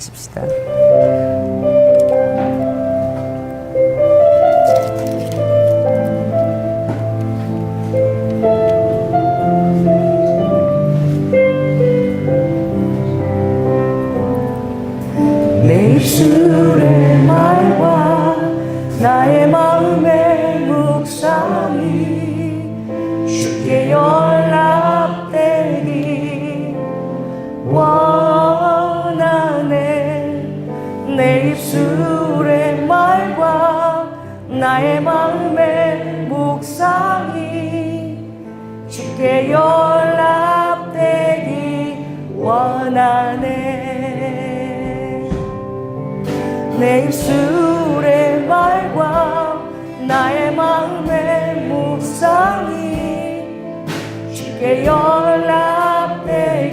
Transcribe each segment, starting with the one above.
하십시다. 내 입술의 말과 나의 마음의 묵상이 주께 연락되기 원하네. 내 입술의 말과 나의 마음의 묵상이 주께 연락되기 원하네. 내 입술의 말과 나의 마음의 묵상이 주께 연락되기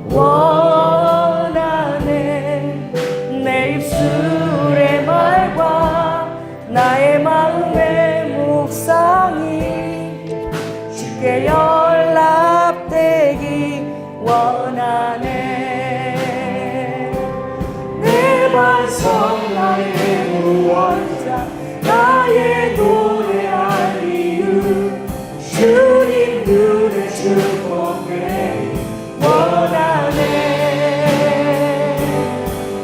원하네. 내 입술의 말과 나의 마음의 묵상이 주께 연락되기 원하네. 내 반석 나의 구원자 나의 노래할 이유 주님 눈에 축복해 원하네.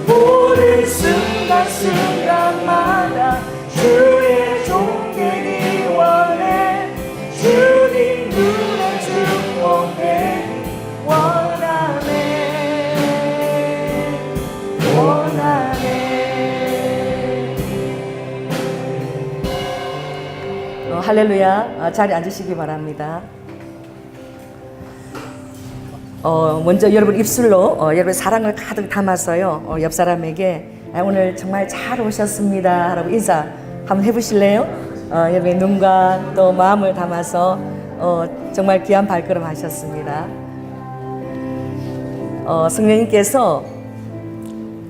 모든 순간순간마다 주의 종되기 원해. 주님 눈에 축복해 할렐루야. 자리에 앉으시기 바랍니다. 먼저 여러분 입술로 여러분 사랑을 가득 담아서요 옆 사람에게 오늘 정말 잘 오셨습니다 라고 인사 한번 해보실래요? 여러분의 눈과 또 마음을 담아서 정말 귀한 발걸음 하셨습니다. 성령님께서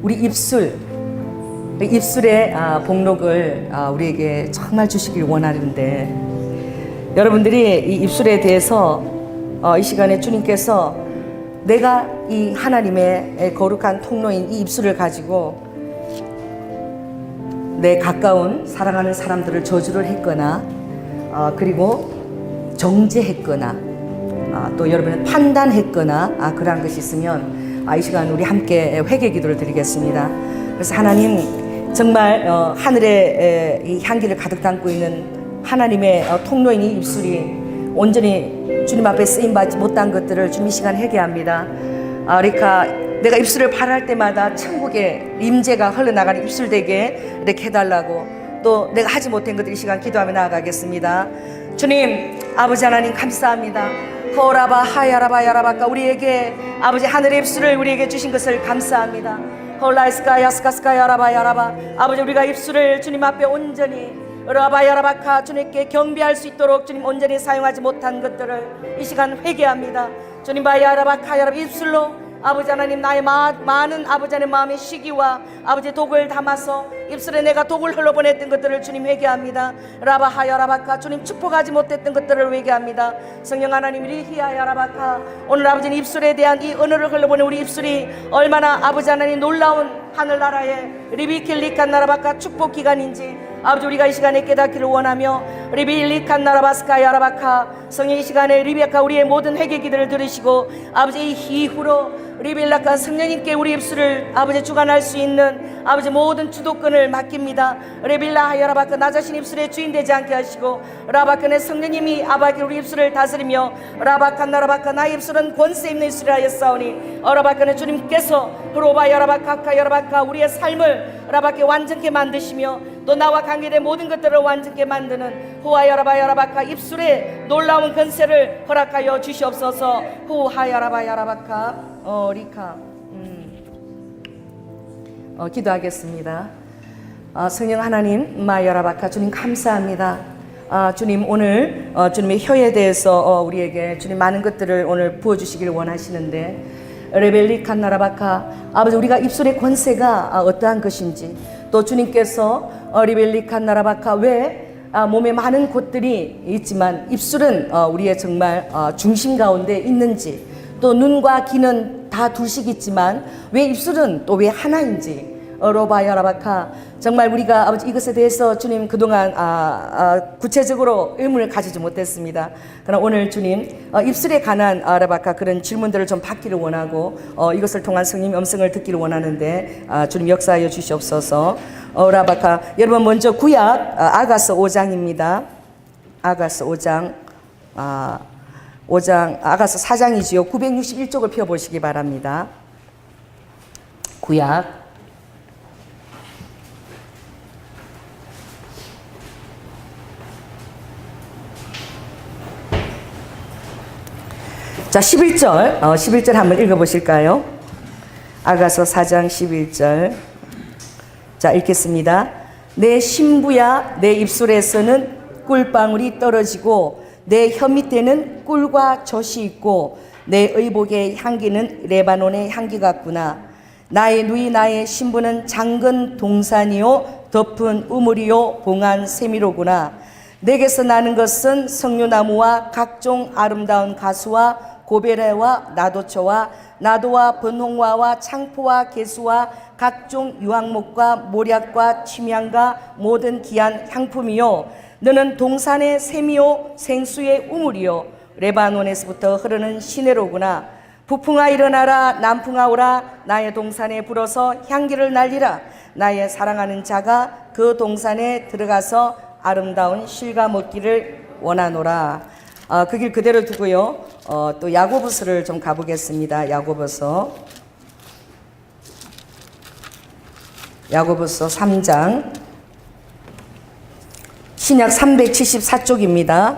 우리 입술의 복록을 우리에게 정말 주시길 원하는데, 여러분들이 이 입술에 대해서 이 시간에 주님께서 내가 이 하나님의 거룩한 통로인 이 입술을 가지고 내 가까운 사랑하는 사람들을 저주를 했거나 그리고 정죄했거나 또 여러분은 판단했거나 그러한 것이 있으면 이 시간 우리 함께 회개 기도를 드리겠습니다. 그래서 하나님 정말 하늘에 이 향기를 가득 담고 있는 하나님의 통로인 이 입술이 온전히 주님 앞에 쓰임받지 못한 것들을 주님 이 시간 회개합니다. 그러니까 내가 입술을 발할 때마다 천국의 임재가 흘러나가는 입술 되게 이렇게 해달라고, 또 내가 하지 못한 것들 이 시간 기도하며 나아가겠습니다. 주님 아버지 하나님 감사합니다. 호라바 하야라바 야라바까 우리에게 아버지 하늘의 입술을 우리에게 주신 것을 감사합니다. 홀라이스카 야스카스카 야라바 야라바 아버지 우리가 입술을 주님 앞에 온전히 라바 야라바카 주님께 경배할 수 있도록 주님 온전히 사용하지 못한 것들을 이 시간 회개합니다. 주님 바야라바카 야라바 입술로 아버지 하나님 나의 많은 아버지 하나님 마음의 시기와 아버지 독을 담아서 입술에 내가 독을 흘러보냈던 것들을 주님 회개합니다. 라바 하야라바카 주님 축복하지 못했던 것들을 회개합니다. 성령 하나님 리히야야라바카 오늘 아버지는 입술에 대한 이 언어를 흘러보낸 우리 입술이 얼마나 아버지 하나님 놀라운 하늘나라의 리비킬리칸 나라바카 축복 기간인지 아버지 우리가 이 시간에 깨닫기를 원하며 리빌리칸 나라바스카 야라바카 성령 이 시간에 리비아카 우리의 모든 회개 기도를 들으시고 아버지 이후로 리빌라카 성령님께 우리 입술을 아버지 주관할 수 있는 아버지 모든 주도권을 맡깁니다. 리빌라 하야라바카 나 자신 입술의 주인 되지 않게 하시고 라바카네 성령님이 아바기 우리 입술을 다스리며 라바칸 나라바카 나의 입술은 권세 있는 입술이라 하였사오니 라바카네 주님께서 로바 야라바카카 야라바카 우리의 삶을 라바께 완전케 만드시며 또 나와 관계된 모든 것들을 완전케 만드는 후하야라바 야라바카 입술에 놀라운 권세를 허락하여 주시옵소서. 후하야라바 야라바카 리카 기도하겠습니다. 성령 하나님 마야라바카 주님 감사합니다. 주님 오늘 주님의 혀에 대해서 우리에게 주님 많은 것들을 오늘 부어주시기를 원하시는데 레벨리칸 나라바카 아버지 우리가 입술의 권세가 어떠한 것인지 또 주님께서 리벨리칸 나라바카 왜 몸에 많은 곳들이 있지만 입술은 우리의 정말 중심 가운데 있는지 또 눈과 귀는 다 둘씩 있지만 왜 입술은 또 왜 하나인지 로바야라바카 정말 우리가 아버지 이것에 대해서 주님 그동안 구체적으로 의문을 가지지 못했습니다. 그러나 오늘 주님 입술에 관한 라바카 그런 질문들을 좀 받기를 원하고 이것을 통한 성님 음성을 듣기를 원하는데 주님 역사하여 주시옵소서. 라바카 여러분 먼저 구약 아가서 5장입니다. 아가서 5장 5장 아가서 4장이지요. 961쪽을 펴보시기 바랍니다. 구약 자 11절 한번 읽어보실까요? 아가서 4장 11절 자 읽겠습니다. 내 신부야 내 입술에서는 꿀방울이 떨어지고 내 혀 밑에는 꿀과 젖이 있고 내 의복의 향기는 레바논의 향기 같구나. 나의 누이 나의 신부는 장근 동산이요 덮은 우물이요 봉한 세미로구나. 내게서 나는 것은 석류나무와 각종 아름다운 가수와 고베레와 나도초와 나도와 번홍화와 창포와 개수와 각종 유황목과 모략과 침향과 모든 귀한 향품이요 너는 동산의 샘이요 생수의 우물이요 레바논에서부터 흐르는 시내로구나. 북풍아 일어나라 남풍아 오라 나의 동산에 불어서 향기를 날리라. 나의 사랑하는 자가 그 동산에 들어가서 아름다운 실과 먹기를 원하노라. 그 길 그대로 두고요. 또 야고보서를 좀 가보겠습니다. 야고보서 3장 신약 374쪽입니다.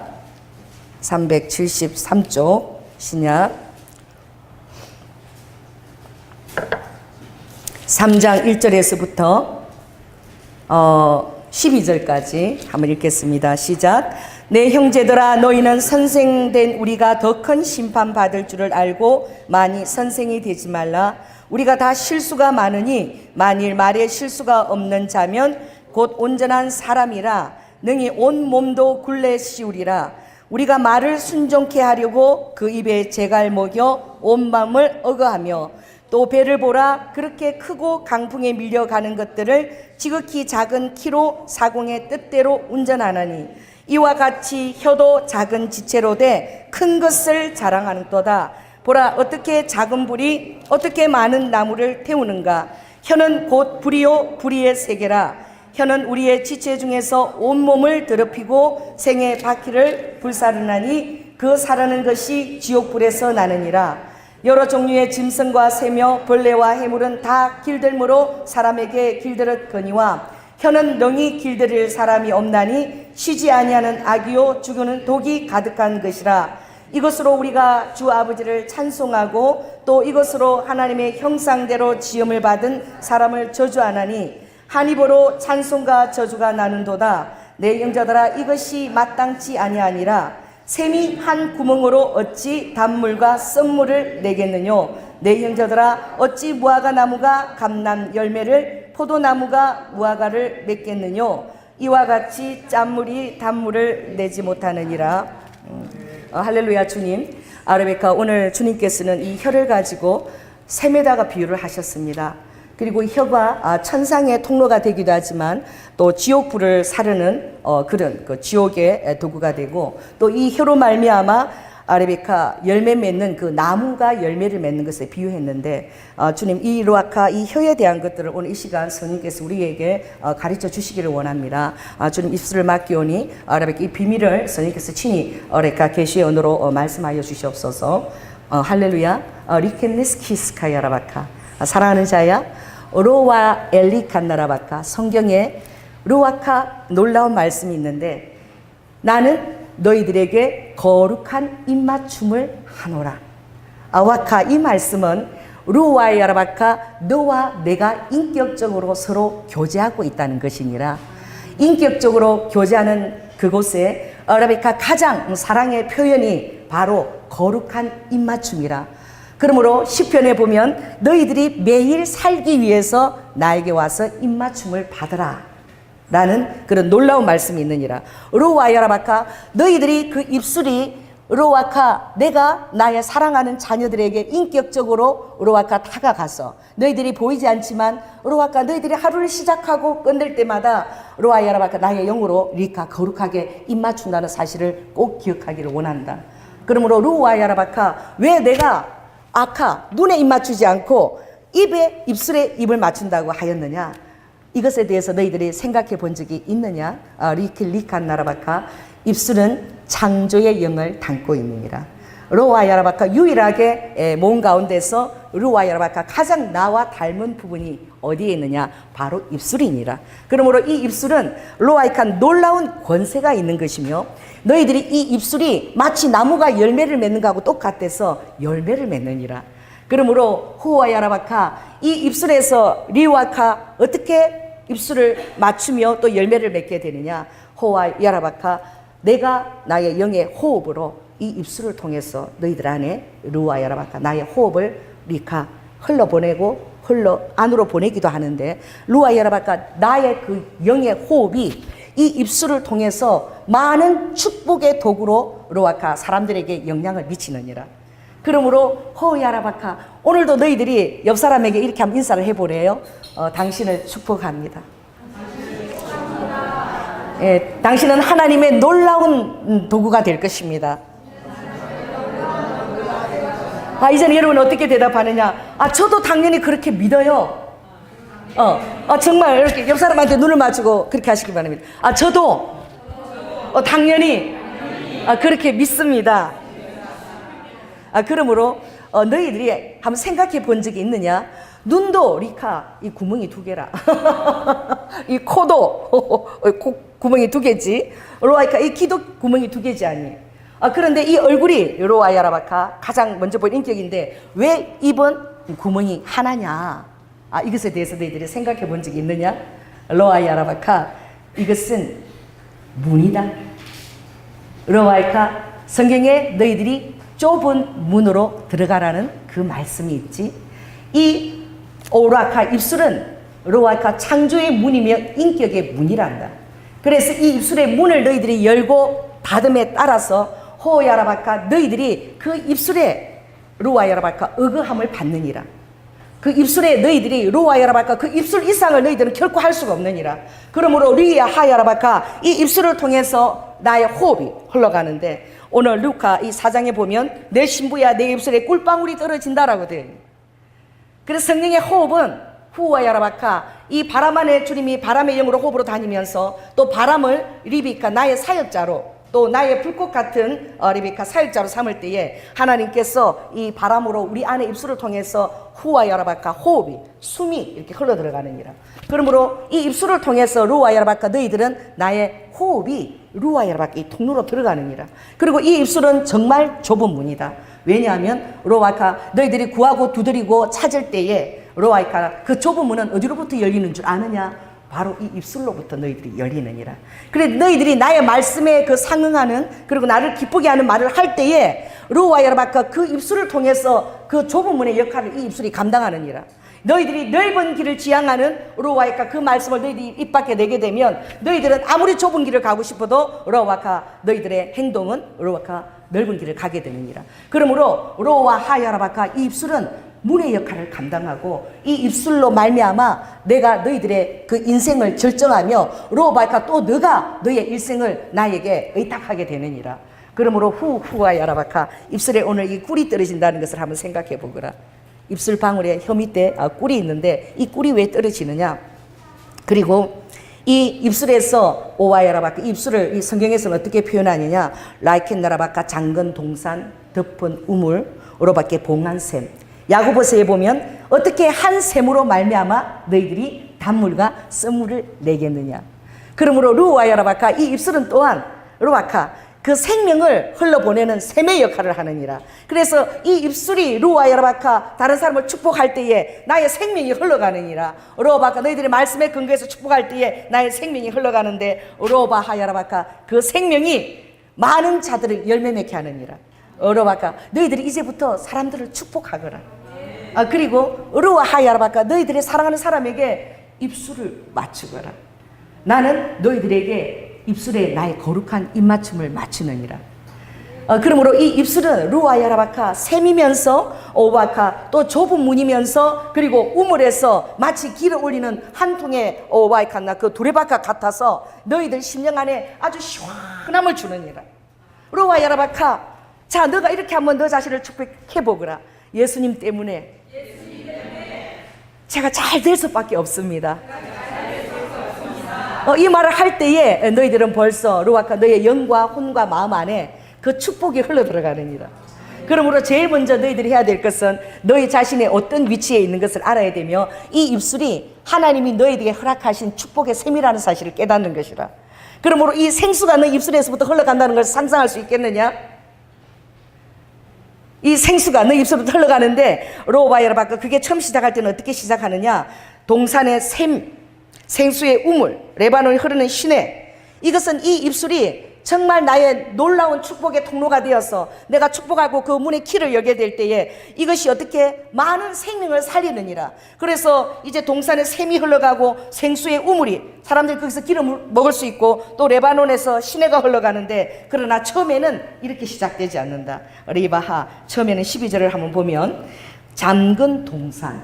373쪽 신약 3장 1절에서부터 12절까지 한번 읽겠습니다. 시작. 내 형제들아 너희는 선생된 우리가 더 큰 심판 받을 줄을 알고 많이 선생이 되지 말라. 우리가 다 실수가 많으니 만일 말에 실수가 없는 자면 곧 온전한 사람이라 능히 온 몸도 굴레 씌우리라. 우리가 말을 순종케 하려고 그 입에 재갈 먹여 온 마음을 억어하며 또 배를 보라 그렇게 크고 강풍에 밀려가는 것들을 지극히 작은 키로 사공의 뜻대로 운전하나니 이와 같이 혀도 작은 지체로 돼 큰 것을 자랑하는도다. 보라 어떻게 작은 불이 어떻게 많은 나무를 태우는가. 혀는 곧 불이요 불의의 세계라. 혀는 우리의 지체 중에서 온몸을 더럽히고 생의 바퀴를 불사르나니 그 사르는 것이 지옥불에서 나느니라. 여러 종류의 짐승과 새며 벌레와 해물은 다 길들므로 사람에게 길들었거니와 혀는 능히 길들일 사람이 없나니 쉬지 아니하는 악이요 죽이는 독이 가득한 것이라. 이것으로 우리가 주 아버지를 찬송하고 또 이것으로 하나님의 형상대로 지음을 받은 사람을 저주하나니 한 입으로 찬송과 저주가 나는도다. 내 형제들아 이것이 마땅치 아니하니라. 샘이 한 구멍으로 어찌 단물과 썸물을 내겠느뇨. 내 형제들아 어찌 무화과 나무가 감람 열매를 포도나무가 무화과를 맺겠느뇨. 이와 같이 짠물이 단물을 내지 못하느니라. 할렐루야. 주님 레베카 오늘 주님께서는 이 혀를 가지고 샘에다가 비유를 하셨습니다. 그리고 혀가 천상의 통로가 되기도 하지만 또 지옥불을 사르는 그런 그 지옥의 도구가 되고 또 이 혀로 말미암아 레베카 열매 맺는 그 나무가 열매를 맺는 것에 비유했는데 주님 이 루아카 이 혀에 대한 것들을 오늘 이 시간 성령께서 우리에게 가르쳐 주시기를 원합니다. 주님 입술을 맡기오니 레베카 이 비밀을 성령께서 친히 레베카 계시의 언어로 말씀하여 주시옵소서. 할렐루야. 리켄네스키스카야라바카 사랑하는 자야 로와 엘리칸나라바카 성경에 루아카 놀라운 말씀이 있는데 나는 너희들에게 거룩한 입맞춤을 하노라. 아와카 이 말씀은 루와야라바카 너와 내가 인격적으로 서로 교제하고 있다는 것이니라. 인격적으로 교제하는 그곳에 레베카 가장 사랑의 표현이 바로 거룩한 입맞춤이라. 그러므로 시편에 보면 너희들이 매일 살기 위해서 나에게 와서 입맞춤을 받으라 라는 그런 놀라운 말씀이 있느니라. 루와야라바카 너희들이 그 입술이 으로와카 내가 나의 사랑하는 자녀들에게 인격적으로 으로와카 다가가서 너희들이 보이지 않지만 으로와카 너희들이 하루를 시작하고 끝낼 때마다 으로와야라바카 나의 영으로 리카 거룩하게 입맞춘다는 사실을 꼭 기억하기를 원한다. 그러므로 루와야라바카 왜 내가 아카 눈에 입맞추지 않고 입술에 입을 맞춘다고 하였느냐? 이것에 대해서 너희들이 생각해 본 적이 있느냐? 리칸 나라바카 입술은 창조의 영을 담고 있느니라. 루와야라바카 유일하게 몸 가운데서 루와야라바카 가장 나와 닮은 부분이 어디에 있느냐? 바로 입술이니라. 그러므로 이 입술은 루와이칸 놀라운 권세가 있는 것이며 너희들이 이 입술이 마치 나무가 열매를 맺는 것하고 똑같아서 열매를 맺느니라. 그러므로 후와야라바카 이 입술에서 리와카 어떻게 입술을 맞추며 또 열매를 맺게 되느냐? 호와야라바카 내가 나의 영의 호흡으로 이 입술을 통해서 너희들 안에 루와야라바카 나의 호흡을 리카 흘러보내고 안으로 보내기도 하는데 루와야라바카 나의 그 영의 호흡이 이 입술을 통해서 많은 축복의 도구로 루와카 사람들에게 영향을 미치느니라. 그러므로 호야라바카 오늘도 너희들이 옆 사람에게 이렇게 한번 인사를 해보래요. 당신을 축복합니다. 예, 당신은 하나님의 놀라운 도구가 될 것입니다. 이제는 여러분 어떻게 대답하느냐? 저도 당연히 그렇게 믿어요. 정말 이렇게 옆 사람한테 눈을 맞추고 그렇게 하시기 바랍니다. 저도 당연히 그렇게 믿습니다. 그러므로 너희들이 한번 생각해 본 적이 있느냐? 눈도 리카 이 구멍이 2개라. 이 코도 구멍이 2개지. 로아이카 이 귀도 구멍이 2개지 아니. 그런데 이 얼굴이 로아야라바카 가장 먼저 본 인격인데 왜 입은 구멍이 하나냐? 이것에 대해서 너희들이 생각해 본 적이 있느냐? 로아야라바카 이것은 문이다. 로아이카 성경에 너희들이 좁은 문으로 들어가라는 그 말씀이 있지. 이 오라카 입술은 로아카 창조의 문이며 인격의 문이란다. 그래서 이 입술의 문을 너희들이 열고 닫음에 따라서 호야라바카 너희들이 그 입술에 로아야라바카 의거함을 받느니라. 그 입술에 너희들이 로아야라바카 그 입술 이상을 너희들은 결코 할 수가 없느니라. 그러므로 리야 하야라바카 이 입술을 통해서 나의 호흡이 흘러가는데 오늘 루카 이 4장에 보면 내 신부야 내 입술에 꿀방울이 떨어진다라고 되어 있는. 그래서 성령의 호흡은 후와야라바카 이 바람 안에 주님이 바람의 영으로 호흡으로 다니면서 또 바람을 리비카 나의 사역자로 또 나의 불꽃 같은 리비카 사역자로 삼을 때에 하나님께서 이 바람으로 우리 안에 입술을 통해서 후와야라바카 호흡이 숨이 이렇게 흘러 들어가느니라. 그러므로 이 입술을 통해서 루와야라바카 너희들은 나의 호흡이 루와야라바카 이 통로로 들어가느니라. 그리고 이 입술은 정말 좁은 문이다. 왜냐하면 로아카 너희들이 구하고 두드리고 찾을 때에 로아이카 그 좁은 문은 어디로부터 열리는 줄 아느냐? 바로 이 입술로부터 너희들이 열리느니라. 그래 너희들이 나의 말씀에 그 상응하는 그리고 나를 기쁘게 하는 말을 할 때에 로아야라바카 그 입술을 통해서 그 좁은 문의 역할을 이 입술이 감당하느니라. 너희들이 넓은 길을 지향하는 로아이카 그 말씀을 너희들이 입 밖에 내게 되면 너희들은 아무리 좁은 길을 가고 싶어도 로아카 너희들의 행동은 로아카 넓은 길을 가게 되느니라. 그러므로 로와 하야라바카 이 입술은 문의 역할을 감당하고 이 입술로 말미암아 내가 너희들의 그 인생을 결정하며 로바이카 또 너가 너의 일생을 나에게 의탁하게 되느니라. 그러므로 후와야라바카 입술에 오늘 이 꿀이 떨어진다는 것을 한번 생각해 보거라. 입술 방울에 혀 밑에 꿀이 있는데 이 꿀이 왜 떨어지느냐? 그리고 이 입술에서 오와야라바카 입술을 이 성경에서는 어떻게 표현하느냐? 라이켄나라바카 장건 동산 덮은 우물 오로바께 봉한 샘. 야고보서에 보면 어떻게 한 샘으로 말미암아 너희들이 단물과 썸물을 내겠느냐. 그러므로 루와야라바카 이 입술은 또한 루와카 그 생명을 흘러보내는 샘의 역할을 하느니라. 그래서 이 입술이 루와야라바카 다른 사람을 축복할 때에 나의 생명이 흘러가느니라. 로바카 너희들이 말씀에 근거해서 축복할 때에 나의 생명이 흘러가는데 로바하야라바카 그 생명이 많은 자들을 열매 맺게 하느니라. 로바카 너희들이 이제부터 사람들을 축복하거라. 그리고 루와하야라바카 너희들이 사랑하는 사람에게 입술을 맞추거라. 나는 너희들에게 입술에 나의 거룩한 입맞춤을 맞추느니라. 그러므로 이 입술은 루아 야라바카 샘이면서 오바카 또 좁은 문이면서 그리고 우물에서 마치 길을 올리는 한 통의 오바이칸나 그 두레바카 같아서 너희들 심령 안에 아주 시원함을 주느니라. 루아 야라바카, 자 너가 이렇게 한번 너 자신을 축복해 보거라. 예수님 때문에 제가 잘 될 수밖에 없습니다. 이 말을 할 때에 너희들은 벌써 루아카 너의 영과 혼과 마음 안에 그 축복이 흘러 들어가느니라. 그러므로 제일 먼저 너희들이 해야 될 것은 너희 자신의 어떤 위치에 있는 것을 알아야 되며 이 입술이 하나님이 너희에게 허락하신 축복의 셈이라는 사실을 깨닫는 것이라. 그러므로 이 생수가 너 입술에서부터 흘러간다는 것을 상상할 수 있겠느냐? 이 생수가 너 입술부터 흘러가는데 로바야라바카 그게 처음 시작할 때는 어떻게 시작하느냐? 동산의 샘, 생수의 우물, 레바논이 흐르는 시내, 이것은 이 입술이 정말 나의 놀라운 축복의 통로가 되어서 내가 축복하고 그 문의 키를 열게 될 때에 이것이 어떻게 많은 생명을 살리느니라. 그래서 이제 동산에 샘이 흘러가고 생수의 우물이 사람들이 거기서 기름을 먹을 수 있고 또 레바논에서 시내가 흘러가는데, 그러나 처음에는 이렇게 시작되지 않는다. 리바하 처음에는 12절을 한번 보면 잠근 동산,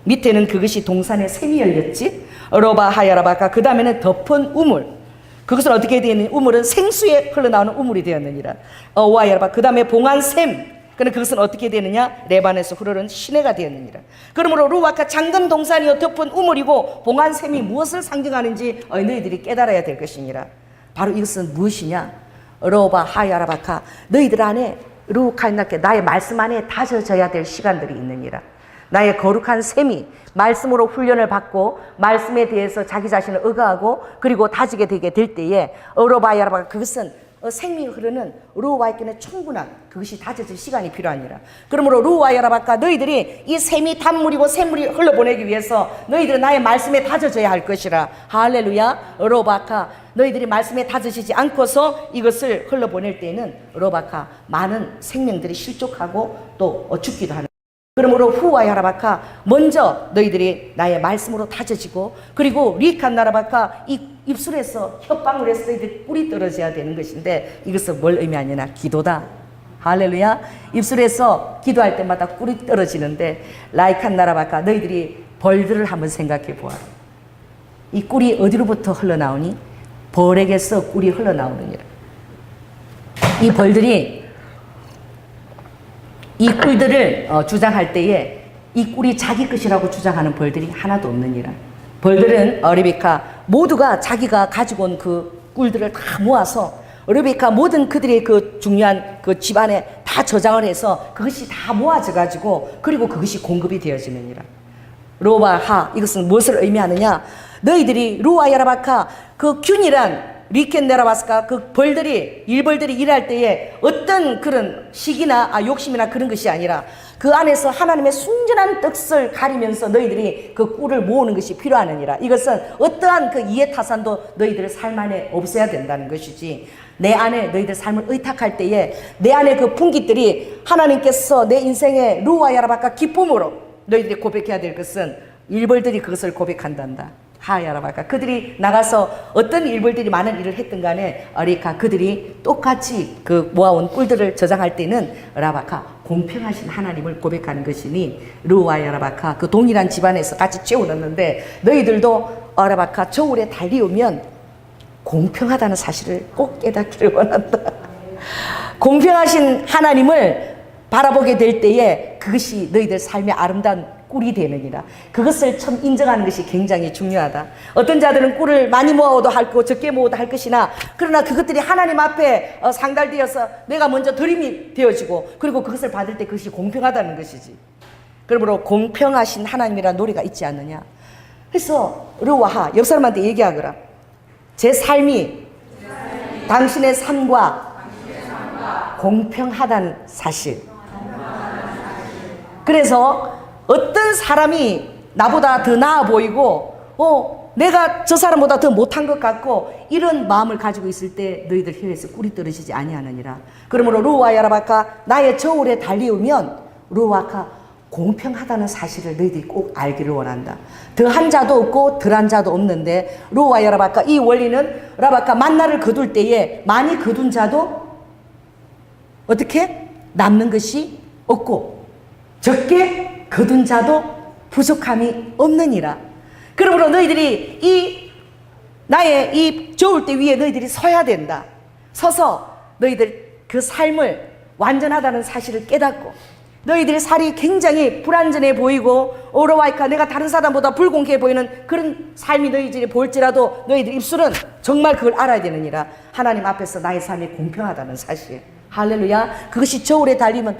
밑에는 그것이 동산에 샘이 열렸지. 로바하야라바카 그 다음에는 덮은 우물, 그것은 어떻게 되었느냐? 우물은 생수에 흘러나오는 우물이 되었느니라. 와야라바 그 다음에 봉한 샘, 그것은 어떻게 되느냐? 레반에서 흐르는 시내가 되었느니라. 그러므로 루아카 잠근 동산이요 덮은 우물이고 봉한 샘이 무엇을 상징하는지 너희들이 깨달아야 될 것이니라. 바로 이것은 무엇이냐? 로바 하야라바카 너희들 안에 루카인나께 나의 말씀 안에 다져져야 될 시간들이 있느니라. 나의 거룩한 셈이 말씀으로 훈련을 받고 말씀에 대해서 자기 자신을 의거하고 그리고 다지게 되게 될 때에 어로바야라바 그것은 생명이 흐르는 루와이께는 충분한 그것이 다져질 시간이 필요하니라. 그러므로 루와야라바카 너희들이 이 샘이 단물이고 샘물이 흘러보내기 위해서 너희들은 나의 말씀에 다져져야 할 것이라. 할렐루야. 어로바카 너희들이 말씀에 다져지지 않고서 이것을 흘러보낼 때에는 어로바카 많은 생명들이 실족하고 또 죽기도 하는. 그러므로 후와야라바카 먼저 너희들이 나의 말씀으로 다져지고 그리고 리칸나라바카 이 입술에서 혓방울에서 너희들 꿀이 떨어져야 되는 것인데 이것은 뭘 의미하느냐? 기도다. 할렐루야. 입술에서 기도할 때마다 꿀이 떨어지는데 라이칸나라바카 너희들이 벌들을 한번 생각해 보아라. 이 꿀이 어디로부터 흘러나오니? 벌에게서 꿀이 흘러나오느니라. 이 벌들이 이 꿀들을 주장할 때에 이 꿀이 자기 것이라고 주장하는 벌들이 하나도 없느니라. 벌들은 레베카 모두가 자기가 가지고 온 그 꿀들을 다 모아서 레베카 모든 그들의 그 중요한 그 집안에 다 저장을 해서 그것이 다 모아져 가지고 그리고 그것이 공급이 되어지느니라. 로바하 이것은 무엇을 의미하느냐? 너희들이 루아야라바카 그 균이란 리켄네라바스카 그 벌들이 일벌들이 일할 때에 어떤 그런 시기나 욕심이나 그런 것이 아니라 그 안에서 하나님의 순전한 뜻을 가리면서 너희들이 그 꿀을 모으는 것이 필요하느니라. 이것은 어떠한 그 이해타산도 너희들의 삶 안에 없어야 된다는 것이지. 내 안에 너희들 삶을 의탁할 때에 내 안에 그 분깃들이 하나님께서 내 인생의 루아야라바카 기쁨으로 너희들이 고백해야 될 것은 일벌들이 그것을 고백한단다. 하야라바카 그들이 나가서 어떤 일벌들이 많은 일을 했든 간에 아리카 그들이 똑같이 그 모아온 꿀들을 저장할 때는 라바카 공평하신 하나님을 고백하는 것이니 루와야라바카 그 동일한 집안에서 같이 채워넣는데 너희들도 아라바카 저울에 달리오면 공평하다는 사실을 꼭 깨닫기를 원한다. 공평하신 하나님을 바라보게 될 때에 그것이 너희들 삶의 아름다운 꿀이 되느니라. 그것을 참 인정하는 것이 굉장히 중요하다. 어떤 자들은 꿀을 많이 모아도 할 거고 적게 모아도 할 것이나 그러나 그것들이 하나님 앞에 상달되어서 내가 먼저 드림이 되어지고 그리고 그것을 받을 때 그것이 공평하다는 것이지. 그러므로 공평하신 하나님이라는 노래가 있지 않느냐. 그래서 르와하 옆 사람한테 얘기하거라. 제 삶이 당신의 삶과 공평하다는 사실. 그래서 어떤 사람이 나보다 더 나아 보이고 내가 저 사람보다 더 못한 것 같고 이런 마음을 가지고 있을 때 너희들 혀에서 꿀이 떨어지지 아니하느니라. 그러므로 루와야라바카 나의 저울에 달리오면 루와카 공평하다는 사실을 너희들이 꼭 알기를 원한다. 더한 자도 없고 덜한 자도 없는데 루와야라바카 이 원리는 라바카 만나를 거둘 때에 많이 거둔 자도 어떻게? 남는 것이 없고 적게 거둔 자도 부족함이 없느니라. 그러므로 너희들이 나의 이 좋을 때 위에 너희들이 서야 된다. 서서 너희들 그 삶을 완전하다는 사실을 깨닫고, 너희들의 살이 굉장히 불완전해 보이고 어려워하니까 내가 다른 사람보다 불공평해 보이는 그런 삶이 너희들이 보일지라도 너희들 입술은 정말 그걸 알아야 되느니라. 하나님 앞에서 나의 삶이 공평하다는 사실. 할렐루야. 그것이 저울에 달리면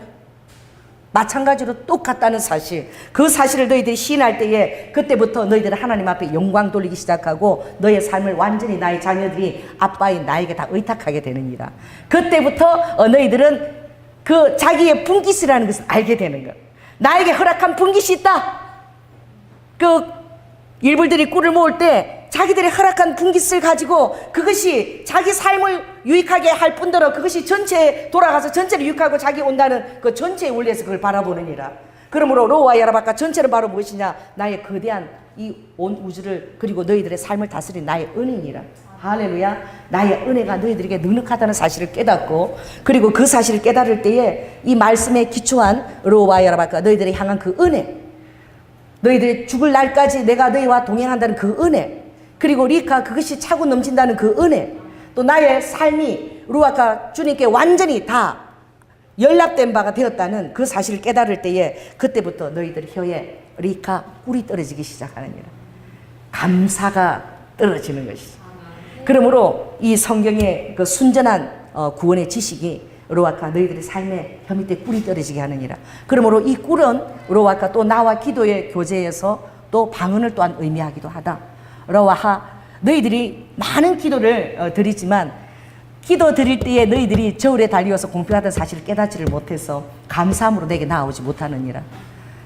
마찬가지로 똑같다는 사실, 그 사실을 너희들이 시인할 때에 그때부터 너희들은 하나님 앞에 영광 돌리기 시작하고 너의 삶을 완전히 나의 자녀들이 아빠인 나에게 다 의탁하게 되느니라. 그때부터 너희들은 그 자기의 분깃이라는 것을 알게 되는 것. 나에게 허락한 분깃이 있다. 그 일불들이 꿀을 모을 때 자기들이 허락한 분깃을 가지고 그것이 자기 삶을 유익하게 할 뿐더러 그것이 전체에 돌아가서 전체를 유익하고 자기 온다는 그 전체의 원리에서 그걸 바라보느니라. 그러므로 로와 야라바카 전체는 바로 무엇이냐? 나의 거대한 이 온 우주를 그리고 너희들의 삶을 다스린 나의 은혜니라. 할렐루야. 나의 은혜가 너희들에게 넉넉하다는 사실을 깨닫고, 그리고 그 사실을 깨달을 때에 이 말씀에 기초한 로와 야라바카 너희들이 향한 그 은혜, 너희들이 죽을 날까지 내가 너희와 동행한다는 그 은혜, 그리고 리카 그것이 차고 넘친다는 그 은혜, 또 나의 삶이 루아카 주님께 완전히 다 연락된 바가 되었다는 그 사실을 깨달을 때에 그때부터 너희들 혀에 리카 꿀이 떨어지기 시작하느니라. 감사가 떨어지는 것이죠. 그러므로 이 성경의 그 순전한 구원의 지식이 로아카 너희들의 삶에 혀 밑에 꿀이 떨어지게 하느니라. 그러므로 이 꿀은 로아카 또 나와 기도의 교제에서 또 방언을 또한 의미하기도 하다. 로아하 너희들이 많은 기도를 드리지만 기도 드릴 때에 너희들이 저울에 달리어서 공평하다는 사실을 깨닫지를 못해서 감사함으로 내게 나오지 못하느니라.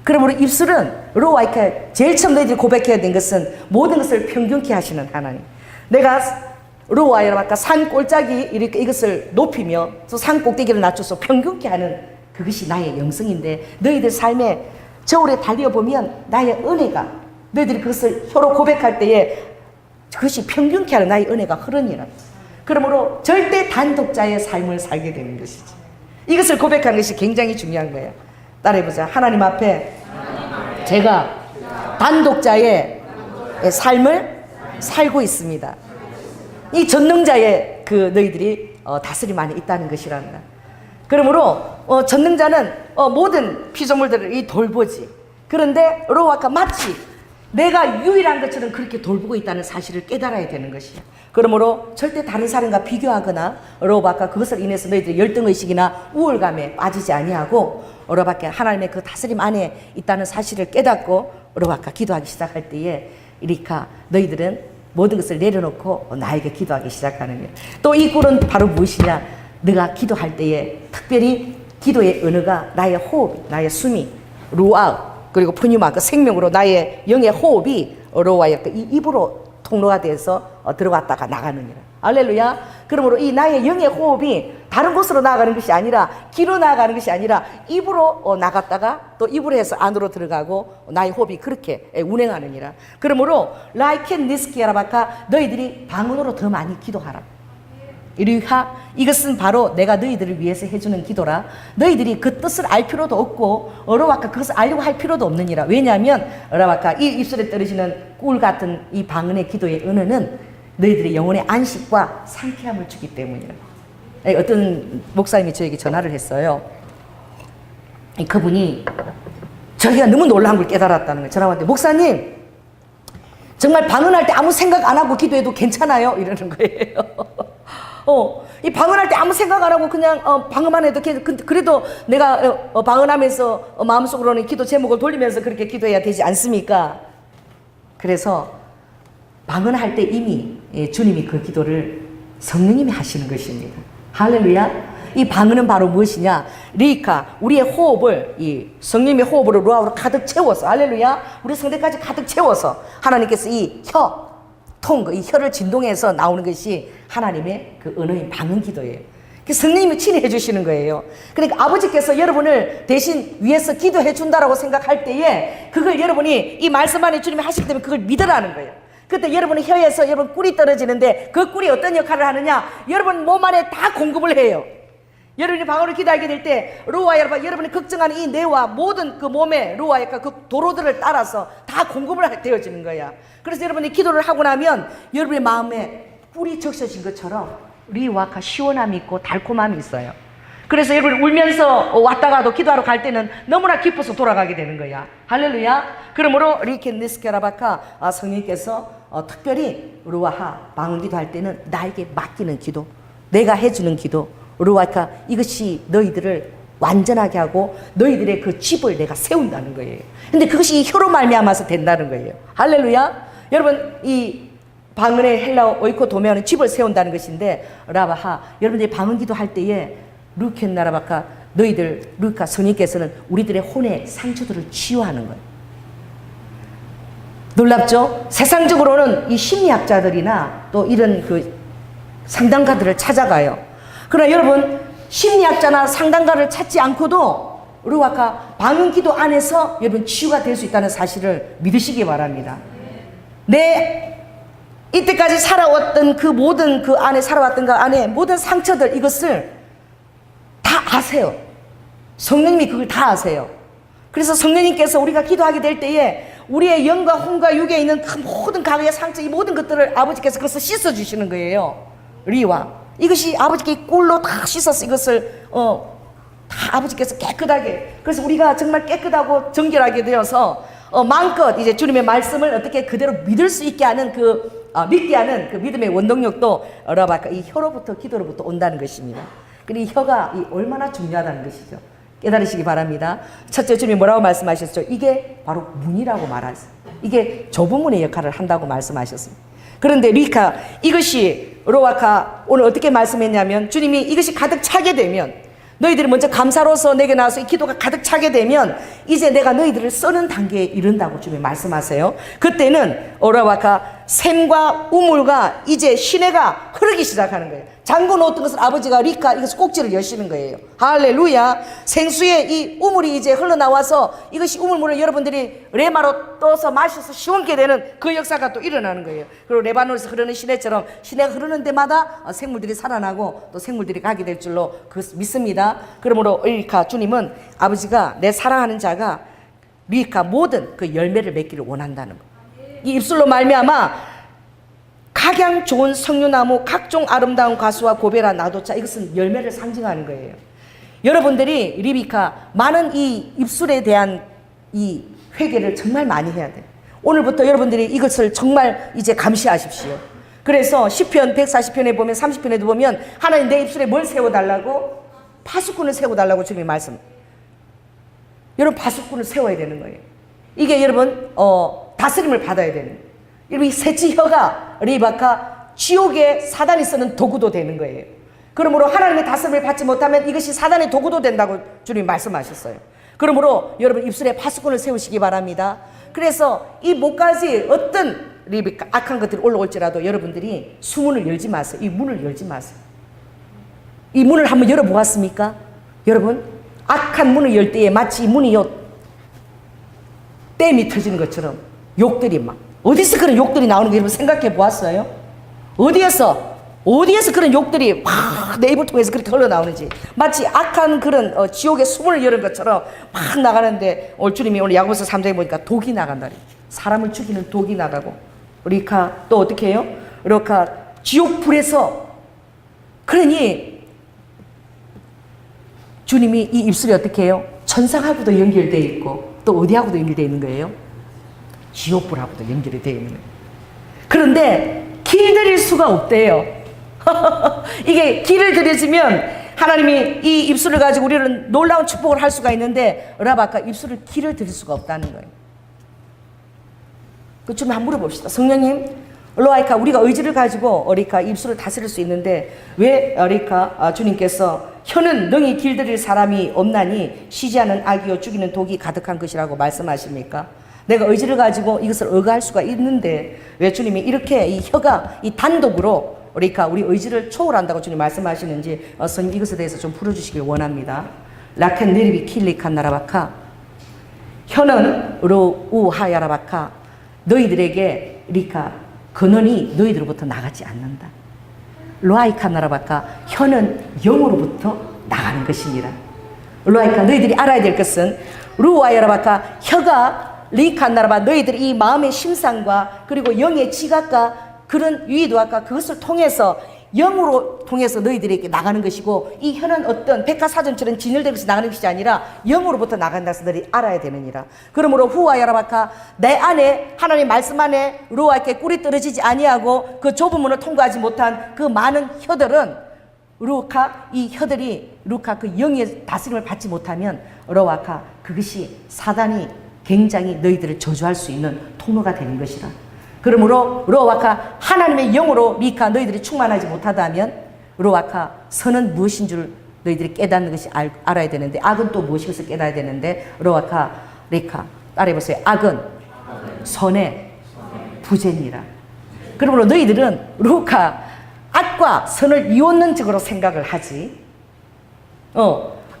그러므로 입술은 로아이카 제일 처음 너희들이 고백해야 된 것은 모든 것을 평균케 하시는 하나님. 내가 로아이라 아까 산 꼴짝이 이렇게 이것을 높이며 또 산 꼭대기를 낮춰서 평균케 하는 그것이 나의 영성인데, 너희들 삶에 저울에 달려 보면 나의 은혜가 너희들이 그것을 혀로 고백할 때에 그것이 평균케 하는 나의 은혜가 흐르니라. 그러므로 절대 단독자의 삶을 살게 되는 것이지. 이것을 고백하는 것이 굉장히 중요한 거예요. 따라해보자. 하나님 앞에 제가 단독자의 삶을 살고 있습니다. 이 전능자의 그 너희들이 다스림 안에 있다는 것이란다. 그러므로 전능자는 모든 피조물들을 이 돌보지. 그런데 로아카 마치 내가 유일한 것처럼 그렇게 돌보고 있다는 사실을 깨달아야 되는 것이야. 그러므로 절대 다른 사람과 비교하거나 로바카 그것을 인해서 너희들이 열등의식이나 우월감에 빠지지 아니하고 로바카 하나님의 그 다스림 안에 있다는 사실을 깨닫고 로바카 기도하기 시작할 때에 이리카 너희들은 모든 것을 내려놓고 나에게 기도하기 시작하는 거야. 또 이 꿀은 바로 무엇이냐? 네가 기도할 때에 특별히 기도의 언어가 나의 호흡, 나의 숨이 루아 그리고 푸뉴마 그 생명으로 나의 영의 호흡이 로아의 이 입으로 통로가 돼서 들어갔다가 나가느니라. 할렐루야. 그러므로 이 나의 영의 호흡이 다른 곳으로 나가는 것이 아니라 귀로 나가는 것이 아니라 입으로 나갔다가 또 입으로 해서 안으로 들어가고 나의 호흡이 그렇게 운행하느니라. 그러므로 라이켄 니스키아라바카 너희들이 방언으로 더 많이 기도하라. 이리하 이것은 바로 내가 너희들을 위해서 해주는 기도라. 너희들이 그 뜻을 알 필요도 없고 어로와카 그것을 알려고 할 필요도 없느니라. 왜냐하면 어로와카 이 입술에 떨어지는 꿀 같은 이 방언의 기도의 은혜는 너희들의 영혼의 안식과 상쾌함을 주기 때문이라. 어떤 목사님이 저에게 전화를 했어요. 그분이 저희가 너무 놀라운 걸 깨달았다는 거예요. 전화 왔는데 목사님 정말 방언할 때 아무 생각 안 하고 기도해도 괜찮아요? 이러는 거예요. 이 방언할 때 아무 생각 안 하고 그냥 방언만 해도 그래도 내가 방언하면서 마음속으로는 기도 제목을 돌리면서 그렇게 기도해야 되지 않습니까? 그래서 방언할 때 이미 주님이 그 기도를 성령님이 하시는 것입니다. 할렐루야. 이 방언은 바로 무엇이냐? 리카 우리의 호흡을 이 성령님의 호흡으로 루아우로 가득 채워서 할렐루야 우리 성대까지 가득 채워서 하나님께서 이 이 혀를 진동해서 나오는 것이 하나님의 그 언어인 방언 기도예요. 성령님이 친히 해주시는 거예요. 그러니까 아버지께서 여러분을 대신 위해서 기도해 준다라고 생각할 때에 그걸 여러분이 이 말씀 안에 주님이 하시기 때문에 그걸 믿으라는 거예요. 그때 여러분의 혀에서 여러분 꿀이 떨어지는데 그 꿀이 어떤 역할을 하느냐? 여러분 몸 안에 다 공급을 해요. 여러분이 방언으로 기도하게 될 때 루아 여러분이 걱정하는 이 뇌와 모든 그 몸의 루아의 그 도로들을 따라서 다 공급을 되어지는 거야. 그래서 여러분이 기도를 하고 나면 여러분의 마음에 꿀이 적셔진 것처럼 리와카 시원함이 있고 달콤함이 있어요. 그래서 여러분이 울면서 왔다가도 기도하러 갈 때는 너무나 기뻐서 돌아가게 되는 거야. 할렐루야. 그러므로 리켄니스케라바카 성령님께서 특별히 루아하 방언 기도할 때는 나에게 맡기는 기도, 내가 해주는 기도, 루아카 이것이 너희들을 완전하게 하고 너희들의 그 집을 내가 세운다는 거예요. 근데 그것이 혀로 말미암아서 된다는 거예요. 할렐루야. 여러분 이 방언의 헬라어 오이코도메어는 집을 세운다는 것인데 라바하 여러분들이 방언 기도할 때에 루켄 나라바카 너희들 루카 성령께서는 우리들의 혼의 상처들을 치유하는 거예요. 놀랍죠? 세상적으로는 이 심리학자들이나 또 이런 그 상담가들을 찾아가요. 그러나 여러분 심리학자나 상담가를 찾지 않고도 루아카 방언 기도 안에서 여러분 치유가 될 수 있다는 사실을 믿으시기 바랍니다. 내 이때까지 살아왔던 그 모든 그 안에 살아왔던 그 안에 모든 상처들 이것을 다 아세요. 성령님이 그걸 다 아세요. 그래서 성령님께서 우리가 기도하게 될 때에 우리의 영과 혼과 육에 있는 그 모든 과거의 상처 이 모든 것들을 아버지께서 그것을 씻어주시는 거예요. 리와 이것이 아버지께 꿀로 다 씻어서 이것을 다 아버지께서 깨끗하게 그래서 우리가 정말 깨끗하고 정결하게 되어서 마음껏 이제 주님의 말씀을 어떻게 그대로 믿을 수 있게 하는 믿게 하는 그 믿음의 원동력도 여러분 이 혀로부터 기도로부터 온다는 것입니다. 그리고 이 혀가 얼마나 중요하다는 것이죠. 깨달으시기 바랍니다. 첫째 주님이 뭐라고 말씀하셨죠? 이게 바로 문이라고 말하셨어요. 이게 좁은 문의 역할을 한다고 말씀하셨습니다. 그런데 리카 이것이 로아카 오늘 어떻게 말씀했냐면 주님이 이것이 가득 차게 되면 너희들이 먼저 감사로서 내게 나와서 이 기도가 가득 차게 되면 이제 내가 너희들을 쓰는 단계에 이른다고 주님이 말씀하세요. 그때는 오라와카 샘과 우물과 이제 시내가 흐르기 시작하는 거예요. 잠궈 놓았던 것을 아버지가 리카 이것을 꼭지를 여시는 거예요. 할렐루야. 생수의 이 우물이 이제 흘러나와서 이것이 우물물을 여러분들이 레마로 떠서 마셔서 시원케 되는 그 역사가 또 일어나는 거예요. 그리고 레바논에서 흐르는 시내처럼 시내가 흐르는 데마다 생물들이 살아나고 또 생물들이 가게 될 줄로 믿습니다. 그러므로 리카 주님은 아버지가 내 사랑하는 자가 리카 모든 그 열매를 맺기를 원한다는 거예요. 이 입술로 말미암아 각양 좋은 석류나무 각종 아름다운 가수와 고베라 나도차 이것은 열매를 상징하는 거예요. 여러분들이 리비카 많은 이 입술에 대한 이 회개를 정말 많이 해야 돼요. 오늘부터 여러분들이 이것을 정말 이제 감시하십시오. 그래서 시편 140편에 보면 30편에도 보면 하나님 내 입술에 뭘 세워달라고? 파수꾼을 세워달라고 주님이 말씀. 여러분 파수꾼을 세워야 되는 거예요. 이게 여러분 다스림을 받아야 되는 거예요. 여러분 이 셋째 혀가 리바카 지옥에 사단이 쓰는 도구도 되는 거예요. 그러므로 하나님의 다스림을 받지 못하면 이것이 사단의 도구도 된다고 주님 말씀하셨어요. 그러므로 여러분 입술에 파수꾼을 세우시기 바랍니다. 그래서 이 목까지 어떤 리비카 악한 것들이 올라올지라도 여러분들이 수문을 열지 마세요. 이 문을 열지 마세요. 이 문을 한번 열어보았습니까? 여러분 악한 문을 열 때에 마치 이 문이 댐이 터지는 것처럼 욕들이 막 어디서 그런 욕들이 나오는 거 여러분 생각해 보았어요? 어디에서 그런 욕들이 막 내 입을 통해서 그렇게 흘러나오는지 마치 악한 그런 지옥의 수문을 여는 것처럼 막 나가는데 오늘 주님이 오늘 야고보서 3장에 보니까 독이 나간다. 사람을 죽이는 독이 나가고 리카 또 어떻게 해요? 리카 지옥 불에서 그러니 주님이 이 입술이 어떻게 해요? 천상하고도 연결되어 있고 또 어디하고도 연결되어 있는 거예요? 지옥불하고도 연결이 되어 있는 거예요. 그런데 길들일 수가 없대요. 이게 길을 들여지면 하나님이 이 입술을 가지고 우리는 놀라운 축복을 할 수가 있는데 라바카 입술을 길을 들일 수가 없다는 거예요. 그 좀 한번 물어봅시다. 성령님 로아이카 우리가 의지를 가지고 어리카 입술을 다스릴 수 있는데 왜 어리카 주님께서 혀는 능히 길들일 사람이 없나니 쉬지 않은 악이요 죽이는 독이 가득한 것이라고 말씀하십니까? 내가 의지를 가지고 이것을 억압할 수가 있는데 왜 주님이 이렇게 이 혀가 이 단독으로 그러니까 우리 의지를 초월한다고 주님 말씀하시는지 선생님 이것에 대해서 좀 풀어주시길 원합니다. 라켄 네리비 킬리칸 나라바카 혀는 우하야라바카 너희들에게 리카 근원이 너희들로부터 나가지 않는다. 로아이칸 나라바카 혀는 영으로부터 나가는 것이니라. 로아이카 너희들이 알아야 될 것은 루와 여라바카 혀가 리칸나라바 너희들이 이 마음의 심상과 그리고 영의 지각과 그런 유의도학과 그것을 통해서 영으로 통해서 너희들이 이렇게 나가는 것이고 이 혀는 어떤 백과사전처럼 진열되면서 나가는 것이 아니라 영으로부터 나간다 해서 너희들이 알아야 되느니라. 그러므로 후와 야라바카 내 안에 하나님 말씀 안에 루아에게 꿀이 떨어지지 아니하고 그 좁은 문을 통과하지 못한 그 많은 혀들은 루카 이 혀들이 루카 그 영의 다스림을 받지 못하면 루아카 그것이 사단이 굉장히 너희들을 저주할 수 있는 통로가 되는 것이라. 그러므로 로아카 하나님의 영으로 리카 너희들이 충만하지 못하다면 로아카 선은 무엇인 줄 너희들이 깨닫는 것이 알아야 되는데 악은 또 무엇인 것을 깨달아야 되는데 로아카 리카 따라해보세요. 악은 선의 부재니라. 그러므로 너희들은 로아카 악과 선을 이혼론적으로 생각을 하지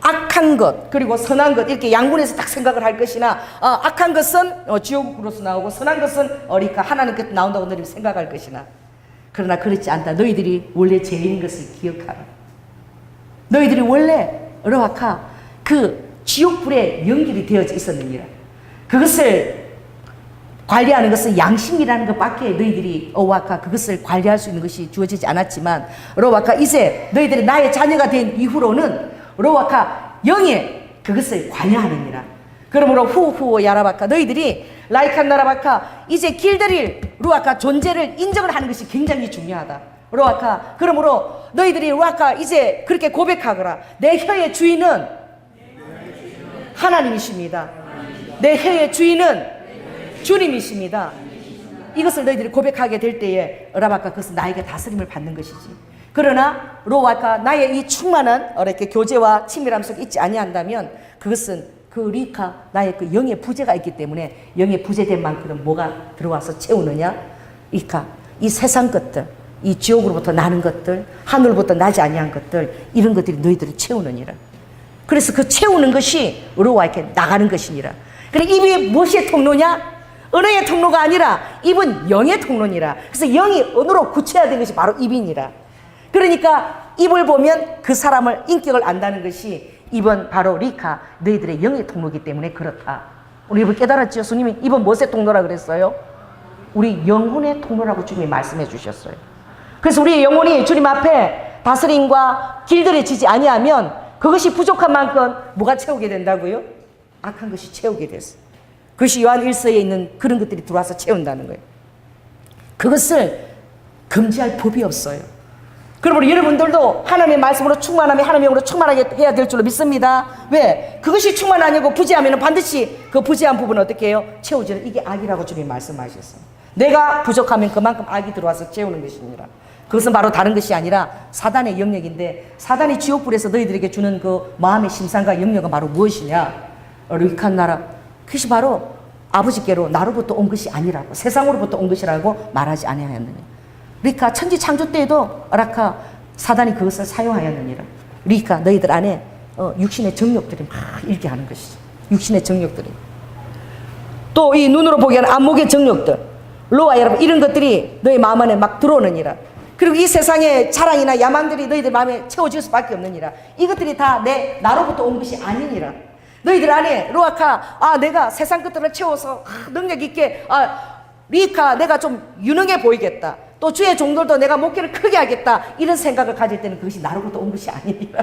악한 것 그리고 선한 것 이렇게 양분해서 딱 생각을 할 것이나 악한 것은 지옥으로서 나오고 선한 것은 그러니까 하나님께서 나온다고 너희들이 생각할 것이나 그러나 그렇지 않다. 너희들이 원래 죄인 것을 기억하라. 너희들이 원래 어라와카 그 지옥불에 연결이 되어져 있었느니라. 그것을 관리하는 것은 양심이라는 것밖에 너희들이 어와카 그것을 관리할 수 있는 것이 주어지지 않았지만 어와카 이제 너희들이 나의 자녀가 된 이후로는 로아카 영에 그것을 관여하느니라. 그러므로 후후 야라바카 너희들이 라이칸 나라바카 이제 길들일 루아카 존재를 인정을 하는 것이 굉장히 중요하다. 루아카 그러므로 너희들이 루아카 이제 그렇게 고백하거라. 내 혀의 주인은 하나님이십니다. 내 혀의 주인은 주님이십니다. 이것을 너희들이 고백하게 될 때에 라바카 그것은 나에게 다스림을 받는 것이지. 그러나 로아카 나의 이 충만한 이렇게 교제와 친밀함 속에 있지 아니한다면 그것은 그 리카 나의 그 영의 부재가 있기 때문에 영의 부재된 만큼 뭐가 들어와서 채우느냐 리카 이 세상 것들 이 지옥으로부터 나는 것들 하늘로부터 나지 아니한 것들 이런 것들이 너희들을 채우느니라. 그래서 그 채우는 것이 로아에게 나가는 것이니라. 그래 입이 무엇의 통로냐? 언어의 통로가 아니라 입은 영의 통로니라. 그래서 영이 언어로 구체화된 것이 바로 입이니라. 그러니까 입을 보면 그 사람을 인격을 안다는 것이 입은 바로 리카 너희들의 영의 통로이기 때문에 그렇다. 우리 입을 깨달았죠. 주님이 입은 무엇의 통로라 그랬어요? 우리 영혼의 통로라고 주님이 말씀해 주셨어요. 그래서 우리 영혼이 주님 앞에 다스림과 길들여지지 아니하면 그것이 부족한 만큼 뭐가 채우게 된다고요? 악한 것이 채우게 됐어요. 그것이 요한 1서에 있는 그런 것들이 들어와서 채운다는 거예요. 그것을 금지할 법이 없어요. 그러므로 여러분들도 하나님의 말씀으로 충만하면 하나님의 영으로 충만하게 해야 될 줄로 믿습니다. 왜? 그것이 충만 아니고 부재하면 반드시 그 부재한 부분은 어떻게 해요? 채워지는 이게 악이라고 주님이 말씀하셨어요. 내가 부족하면 그만큼 악이 들어와서 채우는 것입니다. 그것은 바로 다른 것이 아니라 사단의 영역인데 사단이 지옥불에서 너희들에게 주는 그 마음의 심상과 영역은 바로 무엇이냐? 루이칸 나라 그것이 바로 아버지께로 나로부터 온 것이 아니라고 세상으로부터 온 것이라고 말하지 아니하였느냐. 리카 천지 창조 때에도 아라카 사단이 그것을 사용하였느니라. 리카 너희들 안에 육신의 정욕들이 막 일게 하는 것이죠. 육신의 정욕들이 또 이 눈으로 보게 하는 안목의 정욕들 로아 여러분 이런 것들이 너희 마음 안에 막 들어오느니라. 그리고 이 세상의 자랑이나 야망들이 너희들 마음에 채워질 수밖에 없느니라. 이것들이 다 나로부터 온 것이 아니니라. 너희들 안에 로아카 내가 세상 것들을 채워서 능력 있게 리카 내가 좀 유능해 보이겠다. 또 주의 종들도 내가 목회를 크게 하겠다. 이런 생각을 가질 때는 그것이 나로부터 온 것이 아니니라.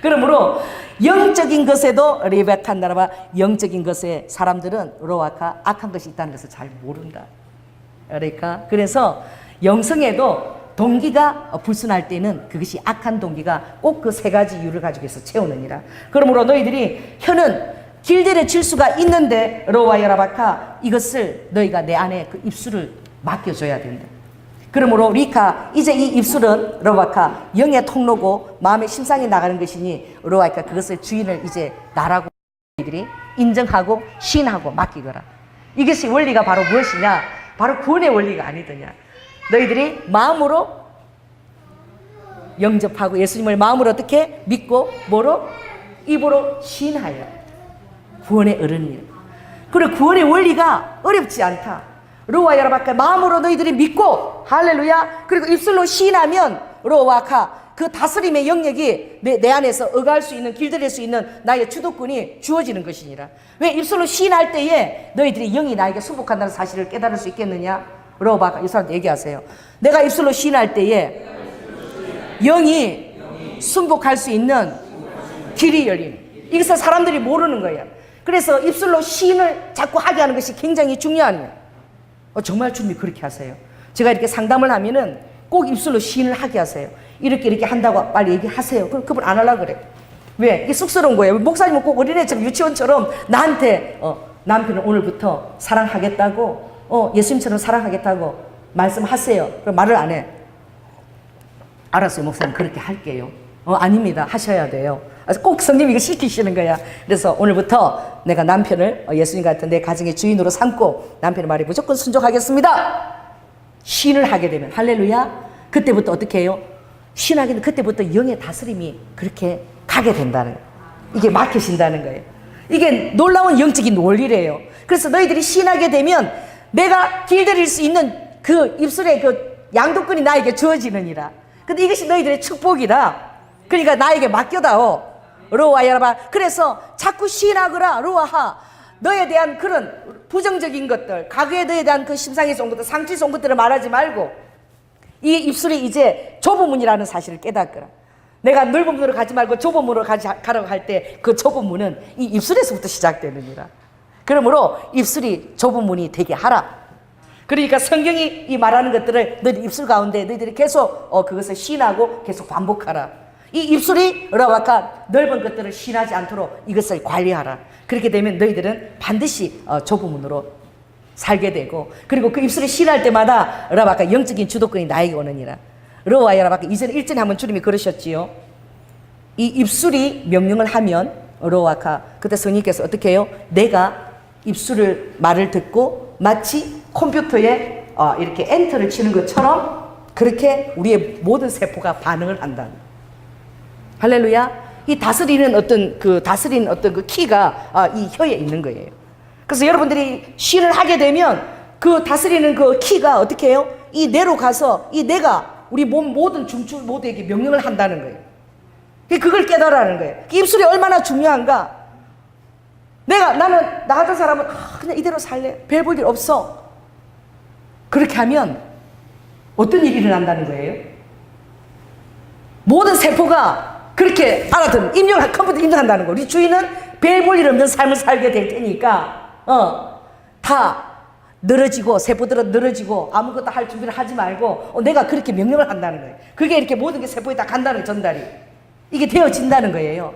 그러므로 영적인 것에도 레베칸 나라바 영적인 것에 사람들은 로아카 악한 것이 있다는 것을 잘 모른다. 그러니까 그래서 영성에도 동기가 불순할 때는 그것이 악한 동기가 꼭 그 세 가지 이유를 가지고 해서 채우느니라. 그러므로 너희들이 혀는 길들여질 수가 있는데 로와 여라바카 이것을 너희가 내 안에 그 입술을 맡겨줘야 된다. 그러므로 리카 이제 이 입술은 로바카 영의 통로고 마음의 심상이 나가는 것이니 로바카 그것을 주인을 이제 나라고 너희들이 인정하고 시인하고 맡기거라. 이것이 원리가 바로 무엇이냐? 바로 구원의 원리가 아니더냐. 너희들이 마음으로 영접하고 예수님을 마음으로 어떻게 믿고 뭐로? 입으로 시인하여 구원의 어른이라. 그리고 구원의 원리가 어렵지 않다. 로와 여라바카 마음으로 너희들이 믿고 할렐루야 그리고 입술로 시인하면 로와카 그 다스림의 영역이 내 안에서 응할 수 있는, 길들일 수 있는 나의 주도권이 주어지는 것이니라. 왜 입술로 시인할 때에 너희들이 영이 나에게 순복한다는 사실을 깨달을 수 있겠느냐? 물어봐. 이 사람한테 얘기하세요. 내가 입술로 시인할 때에 영이 순복할 수 있는 길이 열린. 이것을 사람들이 모르는 거예요. 그래서 입술로 시인을 자꾸 하게 하는 것이 굉장히 중요한 거예요. 정말 주님이 그렇게 하세요. 제가 이렇게 상담을 하면은 꼭 입술로 시인을 하게 하세요. 이렇게 한다고 빨리 얘기하세요. 그럼 그분 안 하려고 그래. 왜? 이게 쑥스러운 거예요. 목사님은 꼭 어린애처럼 유치원처럼 나한테 남편을 오늘부터 사랑하겠다고 예수님처럼 사랑하겠다고 말씀하세요. 그럼 말을 안 해. 알았어요, 목사님. 그렇게 할게요. 아닙니다. 하셔야 돼요. 꼭 성님이 이거 시키시는 거야. 그래서 오늘부터 내가 남편을 예수님 같은 내 가정의 주인으로 삼고 남편의 말에 무조건 순종하겠습니다. 신을 하게 되면, 할렐루야. 그때부터 어떻게 해요? 신하게 되면 그때부터 영의 다스림이 그렇게 가게 된다는 거예요. 이게 막히신다는 거예요. 이게 놀라운 영적인 원리래요. 그래서 너희들이 신하게 되면 내가 길들일 수 있는 그 입술의 그 양도권이 나에게 주어지느니라. 근데 이것이 너희들의 축복이라. 그러니까 나에게 맡겨다오. 로아야라바. 그래서 자꾸 시인하거라. 로아하. 너에 대한 그런 부정적인 것들, 과거에 너에 대한 그 심상에서 온 것들, 상처에서 온 것들을 말하지 말고 이 입술이 이제 좁은 문이라는 사실을 깨닫거라. 내가 넓은 문으로 가지 말고 좁은 문으로 가라고 할 때 그 좁은 문은 이 입술에서부터 시작되느니라. 그러므로 입술이 좁은 문이 되게 하라. 그러니까 성경이 이 말하는 것들을 너희 입술 가운데 너희들이 계속 그것을 시인하고 계속 반복하라. 이 입술이 라와카 넓은 것들을 시인하지 않도록 이것을 관리하라. 그렇게 되면 너희들은 반드시 좁은 문으로 살게 되고, 그리고 그 입술을 시인할 때마다 라와카 영적인 주도권이 나에게 오느니라. 러와야 라와카 이전에 1전에 한번 주님이 그러셨지요. 이 입술이 명령을 하면 러와카 그때 성령께서 어떻게 해요? 내가 입술을 말을 듣고 마치 컴퓨터에 이렇게 엔터를 치는 것처럼 그렇게 우리의 모든 세포가 반응을 한다. 할렐루야. 이 다스리는 어떤 그 키가 이 혀에 있는 거예요. 그래서 여러분들이 시를 하게 되면 그 다스리는 그 키가 어떻게 해요? 이 뇌로 가서 이 뇌가 우리 몸 모든 중추 모두에게 명령을 한다는 거예요. 그걸 깨달아라는 거예요. 입술이 얼마나 중요한가. 나는 나 같은 사람은 그냥 이대로 살래. 별 볼 일 없어. 그렇게 하면 어떤 일이 일어난다는 거예요? 모든 세포가 그렇게 컴퓨터 인정한다는 거. 우리 주인은 별 볼 일 없는 삶을 살게 될 테니까 다 늘어지고 세포들은 늘어지고 아무것도 할 준비를 하지 말고 내가 그렇게 명령을 한다는 거예요. 그게 이렇게 모든 게 세포에 다 간다는 전달이 이게 되어진다는 거예요.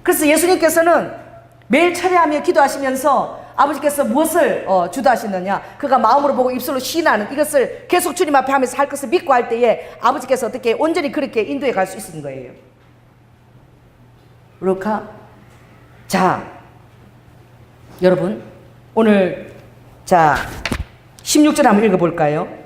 그래서 예수님께서는 매일 철야하며 기도하시면서 아버지께서 무엇을 주도하시느냐, 그가 마음으로 보고 입술로 시인하는 이것을 계속 주님 앞에 하면서 할 것을 믿고 할 때에 아버지께서 어떻게 온전히 그렇게 인도해 갈 수 있는 거예요. 그렇까 자 여러분 오늘 16절 한번 읽어볼까요?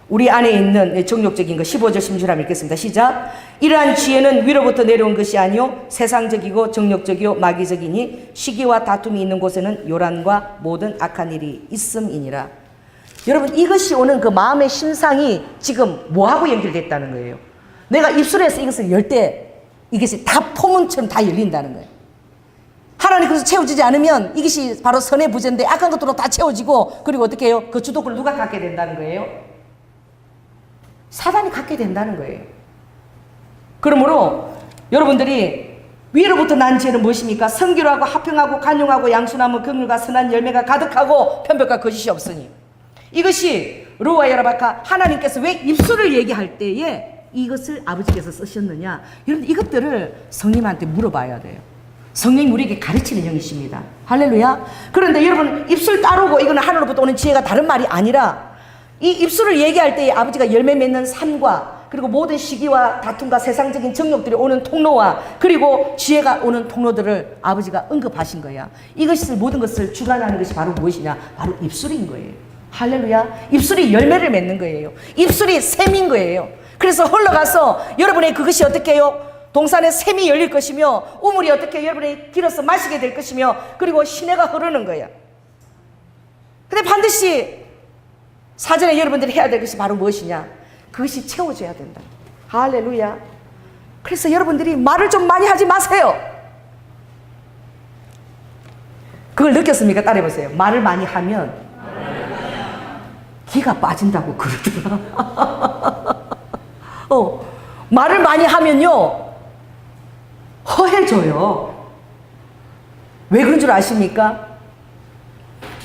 우리 안에 있는 정욕적인 것 15절 16절 한번 읽겠습니다. 시작. 이러한 지혜는 위로부터 내려온 것이 아니요 세상적이고 정욕적이요 마귀적이니 시기와 다툼이 있는 곳에는 요란과 모든 악한 일이 있음이니라. 여러분 이것이 오는 그 마음의 심상이 지금 뭐하고 연결됐다는 거예요? 내가 입술에서 이것을 열 때 이것이 다 포문처럼 다 열린다는 거예요. 하나님 그래서 채워지지 않으면 이것이 바로 선의 부재인데 악한 것들로 다 채워지고, 그리고 어떻게 해요? 그 주도권을 누가 갖게 된다는 거예요? 사단이 갖게 된다는 거예요. 그러므로 여러분들이 위로부터 난 지혜는 무엇입니까? 성결하고 화평하고 간용하고 양순하며 긍휼과 선한 열매가 가득하고 편벽과 거짓이 없으니. 이것이 루아 여라바카 하나님께서 왜 입술을 얘기할 때에 이것을 아버지께서 쓰셨느냐, 여러분 이것들을 성님한테 물어봐야 돼요. 성령이 우리에게 가르치는 영이십니다. 할렐루야. 그런데 여러분 입술 따르고 이거는 하늘로부터 오는 지혜가 다른 말이 아니라 이 입술을 얘기할 때에 아버지가 열매 맺는 삶과 그리고 모든 시기와 다툼과 세상적인 정욕들이 오는 통로와 그리고 지혜가 오는 통로들을 아버지가 언급하신 거야. 이것을 모든 것을 주관하는 것이 바로 무엇이냐? 바로 입술인 거예요. 할렐루야. 입술이 열매를 맺는 거예요. 입술이 샘인 거예요. 그래서 흘러가서 여러분의 그것이 어떻게 해요? 동산에 샘이 열릴 것이며 우물이 어떻게 여러분이 길어서 마시게 될 것이며 그리고 시내가 흐르는 거야. 근데 반드시 사전에 여러분들이 해야 될 것이 바로 무엇이냐? 그것이 채워져야 된다. 할렐루야. 그래서 여러분들이 말을 좀 많이 하지 마세요. 그걸 느꼈습니까? 따라해보세요. 말을 많이 하면 기가 빠진다고 그러더라. 말을 많이 하면요 허해져요. 왜 그런 줄 아십니까?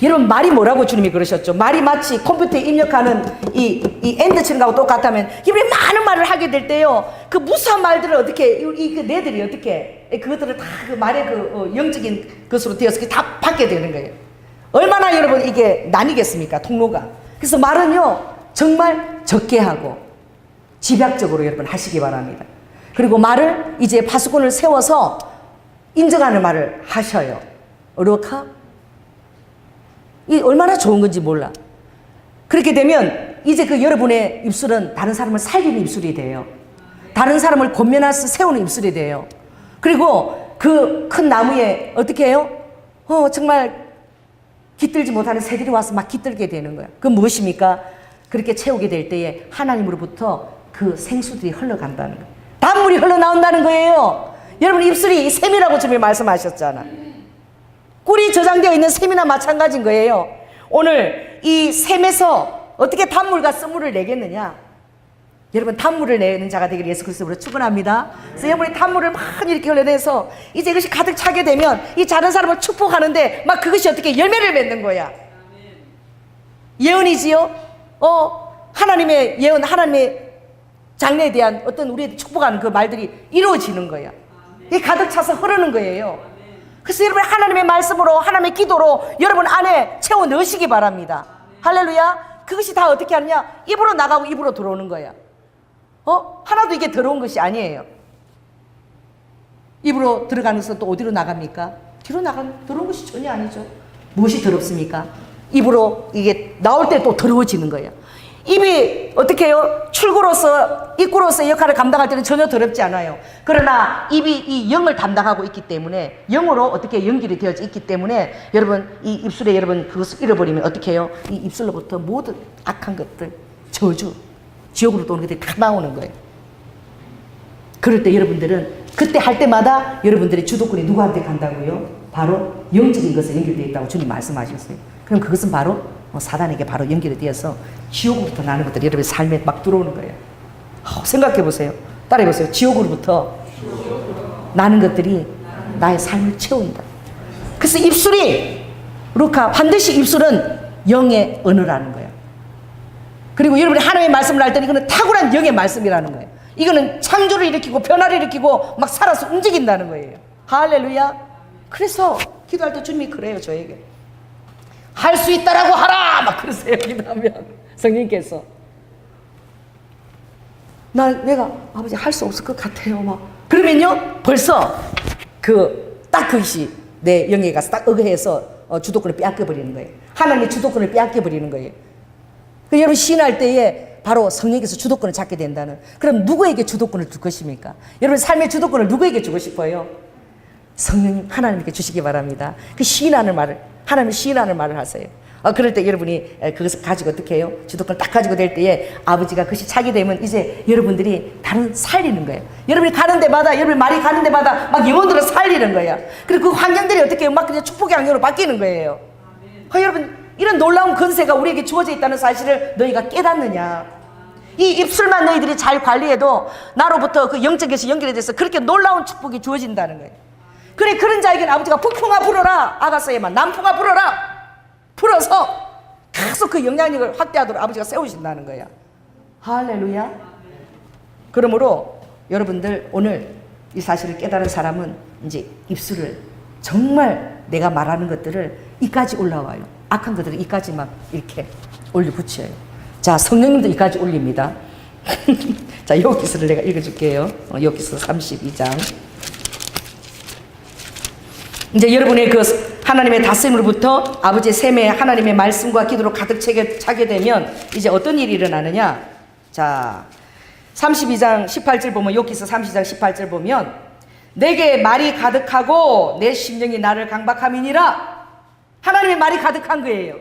여러분, 말이 뭐라고 주님이 그러셨죠? 말이 마치 컴퓨터에 입력하는 이 엔드 치는 거하고 똑같다면, 여러분이 많은 말을 하게 될 때요, 그 무수한 말들을 어떻게, 내들이 어떻게, 그것들을 다 그 말의 영적인 것으로 되어서 다 받게 되는 거예요. 얼마나 여러분 이게 나뉘겠습니까? 통로가. 그래서 말은요, 정말 적게 하고, 집약적으로 여러분 하시기 바랍니다. 그리고 말을 이제 파수꾼을 세워서 인정하는 말을 하셔요. 어려카? 이 얼마나 좋은 건지 몰라. 그렇게 되면 이제 그 여러분의 입술은 다른 사람을 살리는 입술이 돼요. 다른 사람을 권면해서 세우는 입술이 돼요. 그리고 그 큰 나무에 어떻게 해요? 정말 깃들지 못하는 새들이 와서 막 깃들게 되는 거예요. 그건 무엇입니까? 그렇게 채우게 될 때에 하나님으로부터 그 생수들이 흘러간다는 거예요. 단물이 흘러나온다는 거예요. 여러분, 입술이 샘이라고 주님이 말씀하셨잖아. 꿀이 저장되어 있는 샘이나 마찬가지인 거예요. 오늘 이 샘에서 어떻게 단물과 쓴물을 내겠느냐? 여러분, 단물을 내는 자가 되기를 예수 그리스도로 축원합니다. 그래서 여러분이 단물을 많이 이렇게 흘려내서 이제 이것이 가득 차게 되면 이 다른 사람을 축복하는데 막 그것이 어떻게 열매를 맺는 거야. 예언이지요. 하나님의 예언, 하나님의 장래에 대한 어떤 우리의 축복하는 그 말들이 이루어지는 거야. 이게 가득 차서 흐르는 거예요. 그래서 여러분, 하나님의 말씀으로, 하나님의 기도로 여러분 안에 채워 넣으시기 바랍니다. 할렐루야. 그것이 다 어떻게 하느냐? 입으로 나가고 입으로 들어오는 거야. 하나도 이게 더러운 것이 아니에요. 입으로 들어가면서 또 어디로 나갑니까? 뒤로 나가는 더러운 것이 전혀 아니죠. 무엇이 더럽습니까? 입으로 이게 나올 때 또 더러워지는 거예요. 입이 어떻게 해요? 출구로서, 입구로서 역할을 감당할 때는 전혀 더럽지 않아요. 그러나 입이 이 영을 담당하고 있기 때문에, 영으로 어떻게 연결이 되어져 있기 때문에, 여러분, 이 입술에 여러분 그것을 잃어버리면 어떻게 해요? 이 입술로부터 모든 악한 것들, 저주, 지옥으로 또 오는 것들이 다 나오는 거예요. 그럴 때 여러분들은, 그때 할 때마다 여러분들의 주도권이 누구한테 간다고요? 바로 영적인 것에 연결되어 있다고 주님 말씀하셨어요. 그럼 그것은 바로 사단에게 바로 연결이 되어서 지옥으로부터 나는 것들이 여러분의 삶에 막 들어오는 거예요. 생각해 보세요. 따라해 보세요. 지옥으로부터 나는 것들이 나의 삶을 채운다. 그래서 입술이, 루카, 반드시 입술은 영의 언어라는 거예요. 그리고 여러분이 하나님의 말씀을 할 때는 이거는 탁월한 영의 말씀이라는 거예요. 이거는 창조를 일으키고 변화를 일으키고 막 살아서 움직인다는 거예요. 할렐루야. 그래서 기도할 때 주님이 그래요, 저에게. 할 수 있다라고 하라! 막 그러세요, 기도하면. 성령님께서. 내가 아버지 할 수 없을 것 같아요, 막. 그러면요, 벌써 딱 그것이 내 영에 가서 딱 의거해서 주도권을 빼앗겨버리는 거예요. 하나님의 주도권을 빼앗겨버리는 거예요. 여러분, 시인할 때에 바로 성령께서 주도권을 잡게 된다는. 그럼 누구에게 주도권을 줄 것입니까? 여러분, 삶의 주도권을 누구에게 주고 싶어요? 성령님, 하나님께 주시기 바랍니다. 그 시인하는 말을, 하나님 시인하는 말을 하세요. 그럴 때 여러분이 그것을 가지고 어떻게 해요? 주도권을 딱 가지고 될 때에 아버지가 그것이 차게 되면 이제 여러분들이 다른 살리는 거예요. 여러분이 가는 데마다, 여러분이 말이 가는 데마다 막 영혼들을 살리는 거예요. 그리고 그 환경들이 어떻게 해요? 막 그냥 축복의 환경으로 바뀌는 거예요. 여러분, 이런 놀라운 권세가 우리에게 주어져 있다는 사실을 너희가 깨닫느냐? 이 입술만 너희들이 잘 관리해도 나로부터 그 영적에서 연결이 돼서 그렇게 놀라운 축복이 주어진다는 거예요. 그래, 그런 자에게는 아버지가 북풍아 불어라. 아가서에만 남풍아 불어라. 불어서 계속 그 영향력을 확대하도록 아버지가 세우신다는 거야. 할렐루야. 그러므로 여러분들 오늘 이 사실을 깨달은 사람은 이제 입술을 정말 내가 말하는 것들을 이까지 올라와요. 악한 것들을 이까지 막 이렇게 올려 붙여요. 자, 성령님도 이까지 올립니다. 자, 여기서를 내가 읽어줄게요. 여기서 32장. 이제 여러분의 그 하나님의 다스림으로부터 아버지의 셈에 하나님의 말씀과 기도로 가득 차게 되면 이제 어떤 일이 일어나느냐? 자, 32장 18절 보면, 여기서 32장 18절 보면, 내게 말이 가득하고 내 심령이 나를 강박함이니라. 하나님의 말이 가득한 거예요.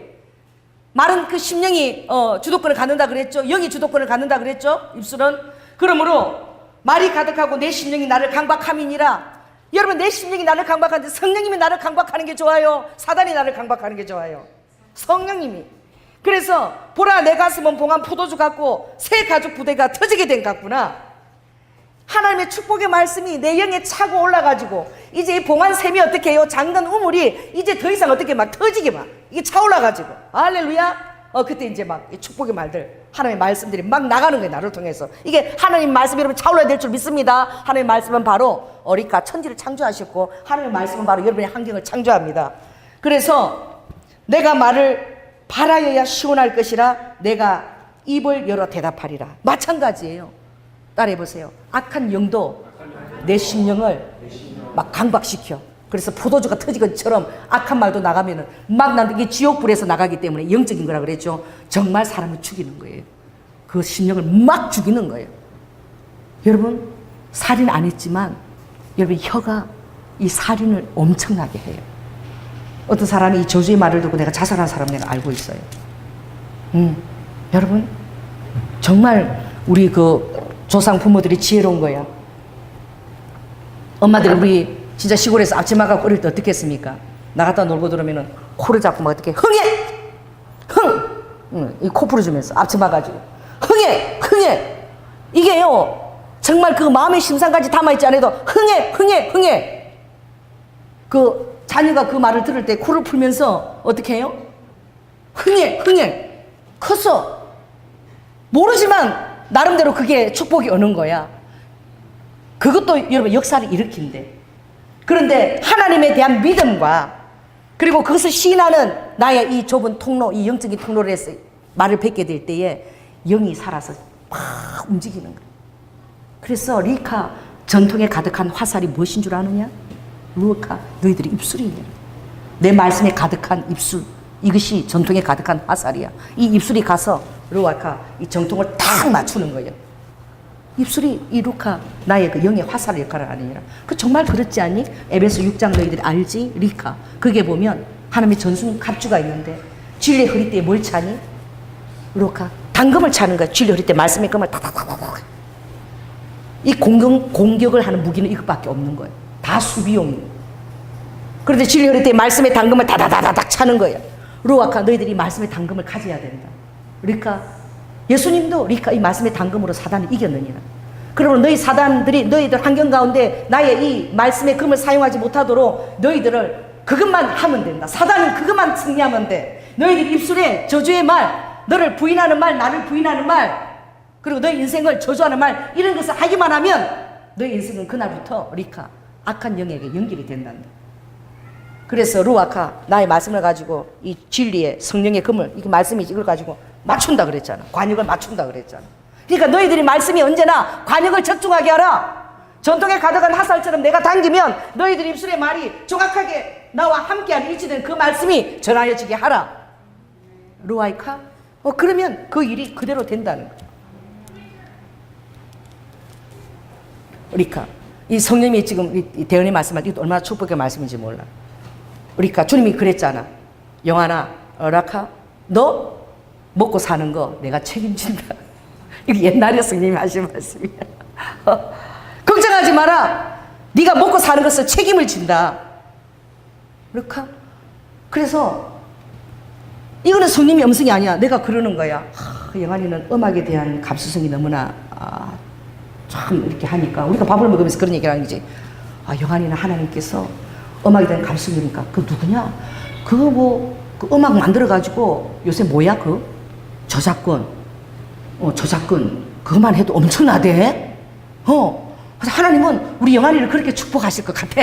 말은 그 심령이 주도권을 갖는다 그랬죠. 영이 주도권을 갖는다 그랬죠. 입술은. 그러므로 말이 가득하고 내 심령이 나를 강박함이니라. 여러분, 내 심령이 나를 강박하는데 성령님이 나를 강박하는 게 좋아요? 사단이 나를 강박하는 게 좋아요? 성령님이. 그래서 보라, 내 가슴은 봉한 포도주 같고 새 가죽 부대가 터지게 된 것 같구나. 하나님의 축복의 말씀이 내 영에 차고 올라가지고 이제 이 봉한 샘이 어떻게 해요? 잠든 우물이 이제 더 이상 어떻게 막 터지게 막 이게 차올라가지고, 할렐루야. 그때 이제 막 축복의 말들, 하나님의 말씀들이 막 나가는 거예요. 나를 통해서. 이게 하나님 말씀이 여러분 차올라야 될 줄 믿습니다. 하나님의 말씀은 바로 어리까 천지를 창조하셨고, 하나님의 말씀은 바로 여러분의 환경을 창조합니다. 그래서 내가 말을 바라여야 시원할 것이라 내가 입을 열어 대답하리라. 마찬가지예요. 따라해보세요. 악한 영도 내 심령을 막 강박시켜. 그래서 포도주가 터진 것처럼 악한 말도 나가면은 막 나는 이게 지옥불에서 나가기 때문에 영적인 거라 그랬죠. 정말 사람을 죽이는 거예요. 그 심령을 막 죽이는 거예요. 여러분, 살인 안 했지만 여러분 혀가 이 살인을 엄청나게 해요. 어떤 사람이 이 저주의 말을 듣고 내가 자살한 사람 내가 알고 있어요. 여러분 정말 우리 그 조상 부모들이 지혜로운 거야. 엄마들 우리 진짜 시골에서 앞치마가 어릴 때 어떻게 했습니까? 나갔다 놀고 들어오면은 코를 잡고 막 어떻게 흥해! 이 코 풀어주면서 앞치마 가지고 흥해! 흥해! 이게요 정말 그 마음의 심상까지 담아있지 않아도 흥해! 흥해! 흥해! 그 자녀가 그 말을 들을 때 코를 풀면서 어떻게 해요? 흥해! 흥해! 컸어! 모르지만 나름대로 그게 축복이 오는 거야. 그것도 여러분 역사를 일으킨대. 그런데 하나님에 대한 믿음과 그리고 그것을 시인하는 나의 이 좁은 통로, 이 영적인 통로를 해서 말을 뱉게 될 때에 영이 살아서 막 움직이는 거야. 그래서 리카 전통에 가득한 화살이 무엇인 줄 아느냐? 루카, 너희들의 입술이냐. 내 말씀에 가득한 입술, 이것이 전통에 가득한 화살이야. 이 입술이 가서 루아카 이 정통을 딱 맞추는 거예요. 입술이 이 루카 나의 그 영의 화살 역할을 하느니라. 그 정말 그렇지 않니? 에베소 6장 너희들이 알지? 리카 그게 보면 하나님의 전순 갑주가 있는데 진리의 허리띠에 뭘 차니? 루카 당금을 차는 거야. 진리의 허리띠에 말씀의 금을 다다다다다. 이 공격을 하는 무기는 이것밖에 없는 거예요. 다 수비용이에요. 그런데 진리의 허리띠에 말씀의 당금을 다다다다닥 차는 거예요. 루아카 너희들이 말씀의 당금을 가져야 된다. 리카 예수님도 리카 이 말씀의 당금으로 사단을 이겼느니라. 그러므로 너희 사단들이 너희들 환경 가운데 나의 이 말씀의 금을 사용하지 못하도록 너희들을 그것만 하면 된다. 사단은 그것만 승리하면 돼. 너희들 입술에 저주의 말, 너를 부인하는 말, 나를 부인하는 말, 그리고 너희 인생을 저주하는 말, 이런 것을 하기만 하면 너희 인생은 그날부터 리카 악한 영에게 연결이 된단다. 그래서 루아카 나의 말씀을 가지고 이 진리의 성령의 금을 이 말씀이지 이걸 가지고 맞춘다 그랬잖아. 관역을 맞춘다 그랬잖아. 그러니까 너희들이 말씀이 언제나 관역을 적중하게 하라. 전통에 가득한 화살처럼 내가 당기면 너희들 입술의 말이 정확하게 나와 함께하는 일치된 그 말씀이 전하여지게 하라. 루아이카? 그러면 그 일이 그대로 된다는 거야. 리카 이 성령이 지금 이 대언의 말씀할 때 얼마나 축복의 말씀인지 몰라. 그러니까 주님이 그랬잖아. 영하나 라카 너 먹고 사는 거 내가 책임진다. 이게 옛날에 성령님이 하신 말씀이야. 걱정하지 마라. 네가 먹고 사는 것을 책임을 진다. 라카 그래서 이거는 성령님의 음성이 아니야. 내가 그러는 거야. 영환이는 음악에 대한 감수성이 너무나 참 이렇게 하니까 우리가 밥을 먹으면서 그런 얘기를 하는 거지. 영환이는 하나님께서 음악에 대한 감수성이니까 그 누구냐? 그 음악 만들어가지고 요새 뭐야 저작권 그것만 해도 엄청나대. 그래서 하나님은 우리 영환이를 그렇게 축복하실 것 같아.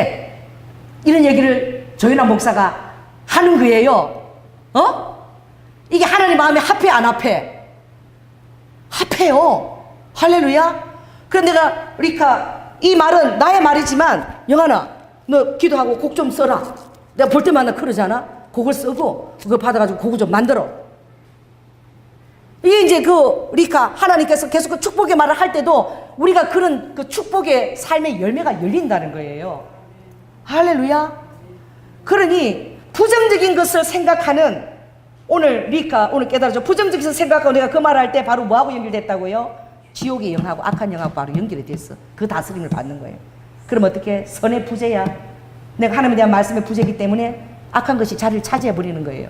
이런 얘기를 조윤아 목사가 하는 거예요. 이게 하나님 마음에 합해 안 합해? 합해요. 할렐루야. 그런데 내가 리카 이 말은 나의 말이지만 영환아 너 기도하고 곡 좀 써라. 내가 볼 때마다 그러잖아. 곡을 쓰고 그걸 받아가지고 곡을 좀 만들어. 이게 이제 리카 하나님께서 계속 그 축복의 말을 할 때도 우리가 그런 그 축복의 삶의 열매가 열린다는 거예요. 할렐루야. 그러니 부정적인 것을 생각하는 오늘 리카 오늘 깨달아줘. 부정적인 것을 생각하고 내가 그 말을 할 때 바로 뭐하고 연결됐다고요? 지옥의 영하고 악한 영하고 바로 연결이 됐어. 그 다스림을 받는 거예요. 그럼 어떻게? 선의 부재야. 내가 하나님에 대한 말씀의 부재이기 때문에 악한 것이 자리를 차지해 버리는 거예요.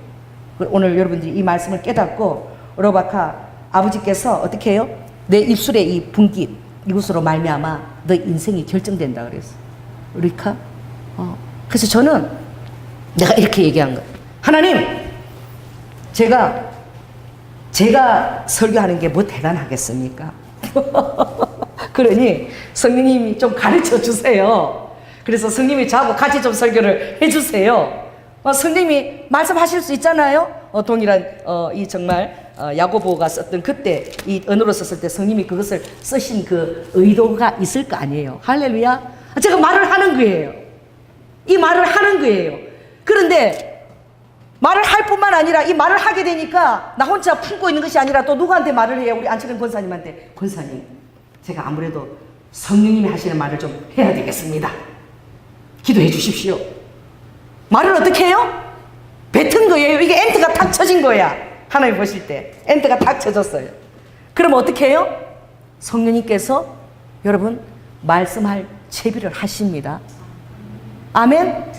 오늘 여러분들이 이 말씀을 깨닫고 로바카 아버지께서 어떻게 해요? 내 입술의 이 분깃 이것으로 말미암아 너 인생이 결정된다 그랬어. 리카? 그래서 저는 내가 이렇게 얘기한 거예요. 하나님, 제가 설교하는 게 뭐 대단하겠습니까? 그러니 성령님이 좀 가르쳐 주세요. 그래서 성령님이 저하고 같이 좀 설교를 해주세요. 성령님이 말씀하실 수 있잖아요. 동일한 이 정말 야고보가 썼던 그때 이 언어로 썼을 때 성령님이 그것을 쓰신 그 의도가 있을 거 아니에요. 할렐루야. 제가 말을 하는 거예요. 이 말을 하는 거예요. 그런데 말을 할 뿐만 아니라 이 말을 하게 되니까 나 혼자 품고 있는 것이 아니라 또 누구한테 말을 해요? 우리 안철현 권사님한테. 권사님, 제가 아무래도 성령님이 하시는 말을 좀 해야 되겠습니다. 기도해 주십시오. 말을 어떻게 해요? 뱉은 거예요. 이게 엔트가 탁 쳐진 거야. 하나님 보실 때 엔트가 탁 쳐졌어요. 그럼 어떻게 해요? 성령님께서 여러분 말씀할 채비를 하십니다. 아멘.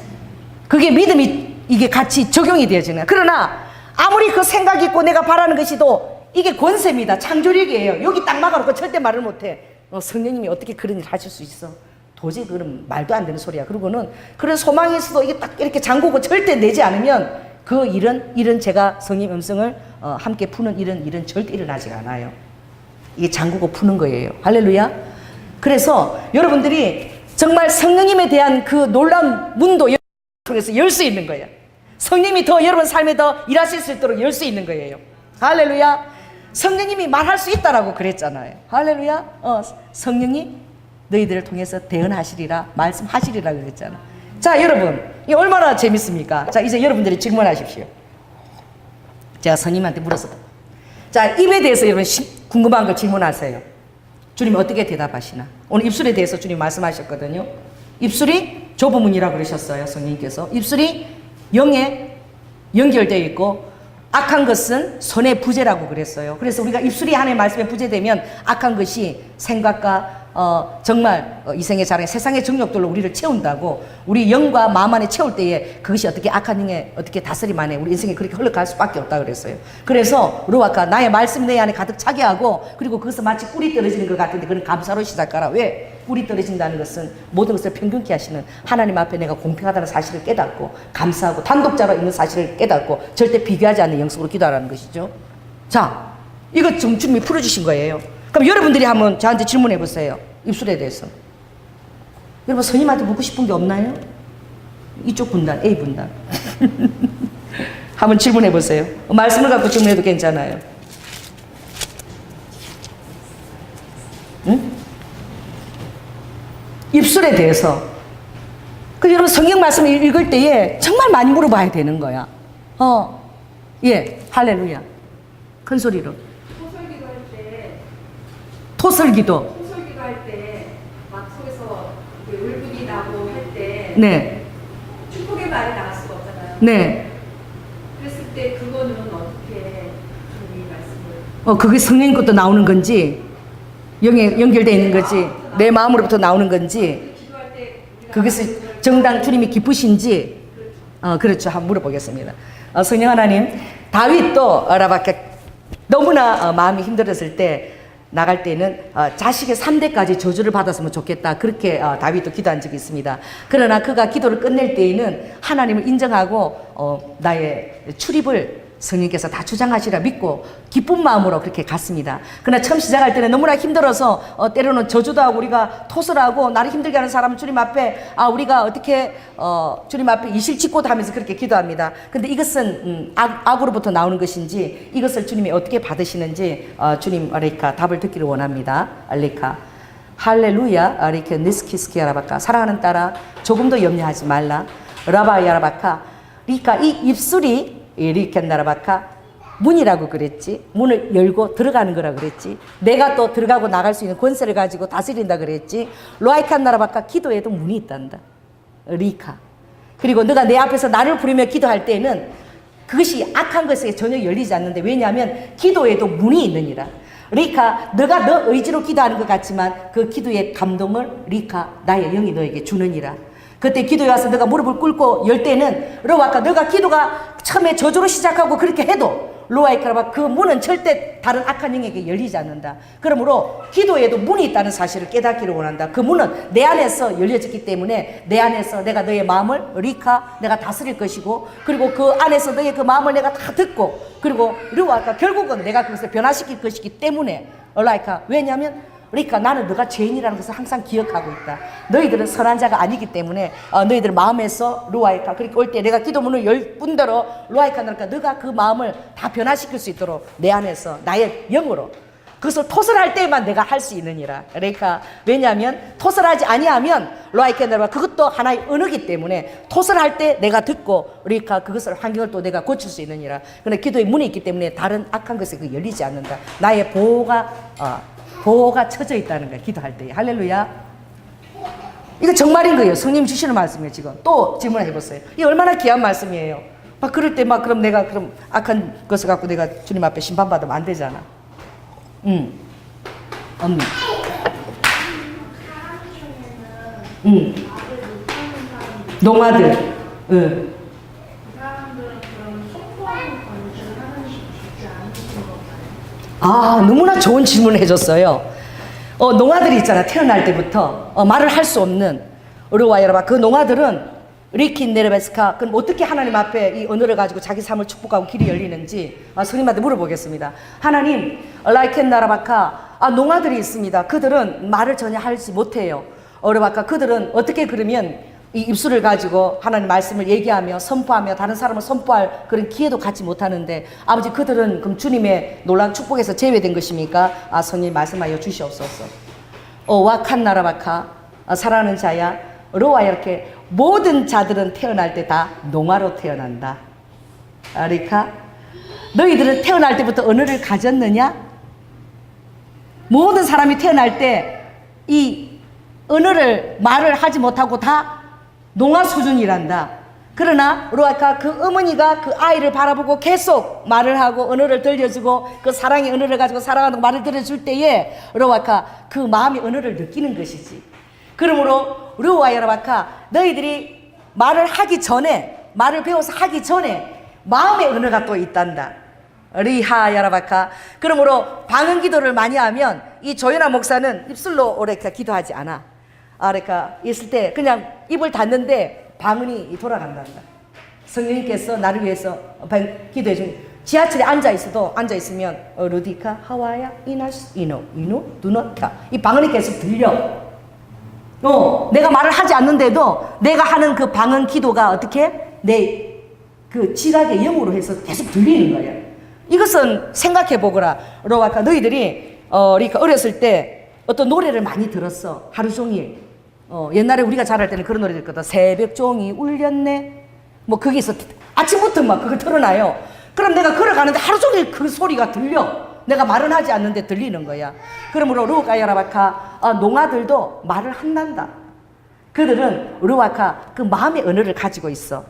그게 믿음이 이게 같이 적용이 되어지는 거예요. 그러나 아무리 그 생각이 있고 내가 바라는 것이도 이게 권세입니다. 창조력이에요. 여기 딱 막아놓고 절대 말을 못해. 성령님이 어떻게 그런 일을 하실 수 있어? 도저히 그런 말도 안 되는 소리야. 그리고는 그런 소망이 있어도 이게 딱 이렇게 잠그고 절대 내지 않으면 그 일은 제가 성령 음성을 함께 푸는 일은 절대 일어나지가 않아요. 이게 잠그고 푸는 거예요. 할렐루야. 그래서 여러분들이 정말 성령님에 대한 그 놀라운 문도 통해서 열 수 있는 거예요. 성령님이 더 여러분 삶에 더 일하실 수 있도록 열 수 있는 거예요. 할렐루야. 성령님이 말할 수 있다라고 그랬잖아요. 할렐루야. 성령이 너희들을 통해서 대언하시리라 말씀하시리라 그랬잖아. 자, 여러분 이 얼마나 재밌습니까? 자, 이제 여러분들이 질문하십시오. 제가 선생님한테 물었어요. 자, 입에 대해서 여러분 궁금한 걸 질문하세요. 주님 어떻게 대답하시나? 오늘 입술에 대해서 주님 말씀하셨거든요. 입술이 좁은 문이라 그러셨어요. 성령님께서 입술이 영에 연결되어 있고 악한 것은 손의 부재라고 그랬어요. 그래서 우리가 입술이 하나님의 말씀에 부재되면 악한 것이 생각과 정말 이생의 자랑, 세상의 정욕들로 우리를 채운다고. 우리 영과 마음 안에 채울 때에 그것이 어떻게 악한 영에 어떻게 다스림 안에 우리 인생이 그렇게 흘러갈 수밖에 없다 그랬어요. 그래서 루아카 나의 말씀 내 안에 가득 차게 하고, 그리고 그것은 마치 꿀이 떨어지는 것 같은데 그건 감사로 시작하라. 왜? 꿀이 떨어진다는 것은 모든 것을 평균케 하시는 하나님 앞에 내가 공평하다는 사실을 깨닫고 감사하고 단독자로 있는 사실을 깨닫고 절대 비교하지 않는 영성으로 기도하라는 것이죠. 자, 이거 좀 주님이 풀어주신 거예요. 그럼 여러분들이 한번 저한테 질문해 보세요. 입술에 대해서. 여러분 선생님한테 묻고 싶은 게 없나요? 이쪽 분단, A 분단. 한번 질문해 보세요. 말씀을 갖고 질문해도 괜찮아요. 응? 입술에 대해서. 그 여러분 성경 말씀을 읽을 때에 정말 많이 물어봐야 되는 거야. 예, 할렐루야. 큰 소리로. 토설기도 할 때, 토설기도. 토설기도 할 때, 막 속에서 울분이 나고 할 때, 네. 축복의 말이 나갈 수가 없잖아요. 네. 그랬을 때 그거는 어떻게 주님이 말씀을? 그게 성령 것도 나오는 건지, 영에 연결되어 있는 건지, 내 마음으로부터 나오는 건지, 기도할 때 그것이 정당 주님이 기쁘신지, 그렇죠. 한번 물어보겠습니다. 성령 하나님, 다윗도 라바케 너무나 마음이 힘들었을 때 나갈 때는 자식의 3대까지 저주를 받았으면 좋겠다. 그렇게 다윗도 기도한 적이 있습니다. 그러나 그가 기도를 끝낼 때에는 하나님을 인정하고 나의 출입을 성령께서 다 주장하시라 믿고 기쁜 마음으로 그렇게 갔습니다. 그러나 처음 시작할 때는 너무나 힘들어서 때로는 저주도 하고 우리가 토설하고 나를 힘들게 하는 사람은 주님 앞에 우리가 어떻게 주님 앞에 이실직고도 하면서 그렇게 기도합니다. 근데 이것은 악으로부터 나오는 것인지 이것을 주님이 어떻게 받으시는지 주님 아리카 답을 듣기를 원합니다. 알리카 할렐루야 아리케 니스키스키 아라바카 사랑하는 딸아 조금도 염려하지 말라 라바이 아라바카 리카 이 입술이 이리켄나라바카 문이라고 그랬지. 문을 열고 들어가는 거라 그랬지. 내가 또 들어가고 나갈 수 있는 권세를 가지고 다스린다 그랬지. 로아이칸나라바카 기도에도 문이 있단다. 리카. 그리고 너가 내 앞에서 나를 부르며 기도할 때는 그것이 악한 것에 전혀 열리지 않는데 왜냐하면 기도에도 문이 있느니라. 리카, 너가 너 의지로 기도하는 것 같지만 그 기도의 감동을 리카, 나의 영이 너에게 주느니라. 그때 기도에 와서 너가 무릎을 꿇고 열 때는 로아카, 너가 기도가 처음에 저주로 시작하고 그렇게 해도 로아이카라바 그 문은 절대 다른 악한 영에게 열리지 않는다. 그러므로 기도에도 문이 있다는 사실을 깨닫기를 원한다. 그 문은 내 안에서 열려졌기 때문에 내 안에서 내가 너의 마음을 리카 내가 다스릴 것이고, 그리고 그 안에서 너의 그 마음을 내가 다 듣고, 그리고 로아이카 결국은 내가 그것을 변화시킬 것이기 때문에 라이카, 왜냐하면 그러니까 나는 너가 죄인이라는 것을 항상 기억하고 있다. 너희들은 선한 자가 아니기 때문에 너희들 마음에서 루아이카, 그렇게 올 때 내가 기도문을 열 뿐더러 루아이카 나니까 너가 그 마음을 다 변화시킬 수 있도록 내 안에서 나의 영으로 그것을 토설할 때만 내가 할 수 있느니라. 그러니까 왜냐하면 토설하지 아니하면 루아이카 나라 그것도 하나의 언어기 때문에 토설할 때 내가 듣고 그러니까 그것을 환경을 또 내가 고칠 수 있느니라. 그런데 기도의 문이 있기 때문에 다른 악한 것에 그 열리지 않는다. 나의 보호가 쳐져 있다는 거야, 기도할 때. 할렐루야. 이거 정말인 거예요. 성님 주시는 말씀이에요. 지금 또 질문해 보세요. 이 얼마나 귀한 말씀이에요. 막 그럴 때 막 그럼 내가 그럼 악한 것을 갖고 내가 주님 앞에 심판받으면 안 되잖아. 언니. 농아들. 너무나 좋은 질문을 해줬어요. 농아들이 있잖아. 태어날 때부터 말을 할 수 없는 어려와 여러분. 그 농아들은 리킨 네르베스카, 그럼 어떻게 하나님 앞에 이 언어를 가지고 자기 삶을 축복하고 길이 열리는지 스님한테 물어보겠습니다. 하나님, 라이켄 나라바카, 농아들이 있습니다. 그들은 말을 전혀 하지 못해요. 어려바카, 그들은 어떻게 그러면 이 입술을 가지고 하나님 말씀을 얘기하며 선포하며 다른 사람을 선포할 그런 기회도 갖지 못하는데, 아버지 그들은 그럼 주님의 놀라운 축복에서 제외된 것입니까? 성님 말씀하여 주시옵소서. 와칸 나라바카, 사랑하는 자야, 로와 이렇게 모든 자들은 태어날 때 다 농아로 태어난다. 아리카, 너희들은 태어날 때부터 언어를 가졌느냐? 모든 사람이 태어날 때 이 언어를 말을 하지 못하고 다 농아 수준이란다. 그러나 로아카, 그 어머니가 그 아이를 바라보고 계속 말을 하고 언어를 들려주고 그 사랑의 언어를 가지고 사랑하는 말을 들려줄 때에 로아카 그 마음의 언어를 느끼는 것이지. 그러므로 루와 여라바카, 너희들이 말을 하기 전에, 말을 배워서 하기 전에 마음의 언어가 또 있단다. 리하 여라바카. 그러므로 방언 기도를 많이 하면 이 조연아 목사는 입술로 오래까 기도하지 않아. 그러니까 있을 때 그냥 입을 닫는데 방언이 돌아간단다. 성령님께서 나를 위해서 기도해 준. 지하철에 앉아있으면 루디카 하와야 이나스 이노 두노타, 이 방언이 계속 들려. 내가 말을 하지 않는데도 내가 하는 그 방언 기도가 어떻게 내 그 지각의 영으로 해서 계속 들리는 거야. 이것은 생각해 보거라. 로아카, 너희들이 그러니까 어렸을 때 어떤 노래를 많이 들었어. 하루 종일. 옛날에 우리가 자랄 때는 그런 노래 듣거든. 새벽 종이 울렸네. 뭐 거기서 아침부터 막 그걸 틀어놔요. 그럼 내가 걸어가는데 하루 종일 그 소리가 들려. 내가 말은 하지 않는데 들리는 거야. 그러므로 루카야라바카, 농아들도 말을 한단다. 그들은 루아카 그 마음의 언어를 가지고 있어.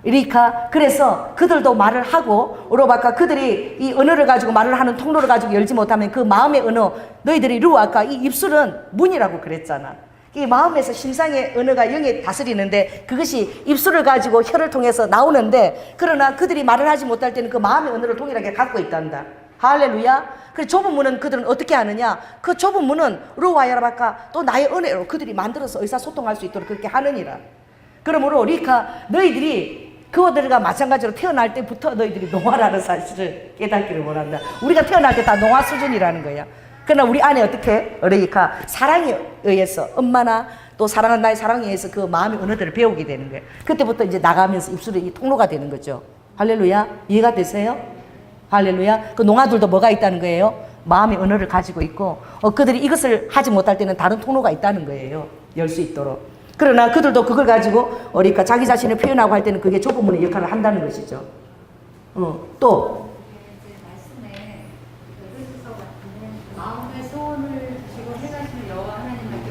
리카, 그래서 그들도 말을 하고 루아카, 그들이 이 언어를 가지고 말을 하는 통로를 가지고 열지 못하면 그 마음의 언어, 너희들이 루아카 이 입술은 문이라고 그랬잖아. 이 마음에서 심상의 언어가 영에 다스리는데 그것이 입술을 가지고 혀를 통해서 나오는데, 그러나 그들이 말을 하지 못할 때는 그 마음의 언어를 동일하게 갖고 있단다. 할렐루야. 그래서 좁은 문은 그들은 어떻게 하느냐? 그 좁은 문은 루와야라바카, 또 나의 은혜로 그들이 만들어서 의사소통할 수 있도록 그렇게 하느니라. 그러므로 리카, 너희들이 그들과 마찬가지로 태어날 때부터 너희들이 농아라는 사실을 깨닫기를 원한다. 우리가 태어날 때 다 농아 수준이라는 거야. 그러나 우리 안에 어떻게 리카, 사랑에 의해서 엄마나 또 사랑하는 나의 사랑에 의해서 그 마음의 언어들을 배우게 되는 거예요. 그때부터 이제 나가면서 입술이 이 통로가 되는 거죠. 할렐루야. 이해가 되세요? 할렐루야. 그 농아들도 뭐가 있다는 거예요? 마음의 언어를 가지고 있고, 그들이 이것을 하지 못할 때는 다른 통로가 있다는 거예요. 열 수 있도록. 그러나 그들도 그걸 가지고 그러니까 자기 자신을 표현하고 할 때는 그게 좁은 문의 역할을 한다는 것이죠. 또 말씀에 에베소서 같은데 마음의 소원을 지고 행하시는 여호와 하나님께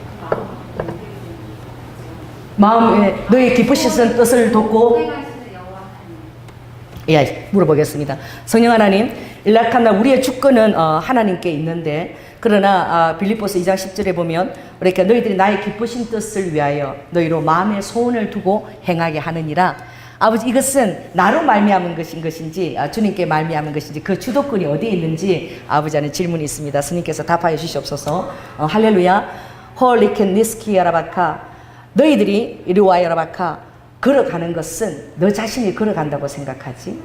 그 마음에 너의 기쁘시는 뜻을 돕고 행하시는 여호와 하나님. 예, 물어보겠습니다. 성령 하나님, 일락하나 우리의 주권은 하나님께 있는데 그러나 빌립보서 2장 10절에 보면 그러니까 너희들이 나의 기쁘신 뜻을 위하여 너희로 마음의 소원을 두고 행하게 하느니라. 아버지 이것은 나로 말미암은 것인 것인지 주님께 말미암은 것인지 그 주도권이 어디에 있는지 아버지 안에 질문이 있습니다. 스님께서 답하여 주시옵소서. 할렐루야. 홀리켄 니스키야라바카 너희들이 이리와야라바카 걸어가는 것은 너 자신이 걸어간다고 생각하지.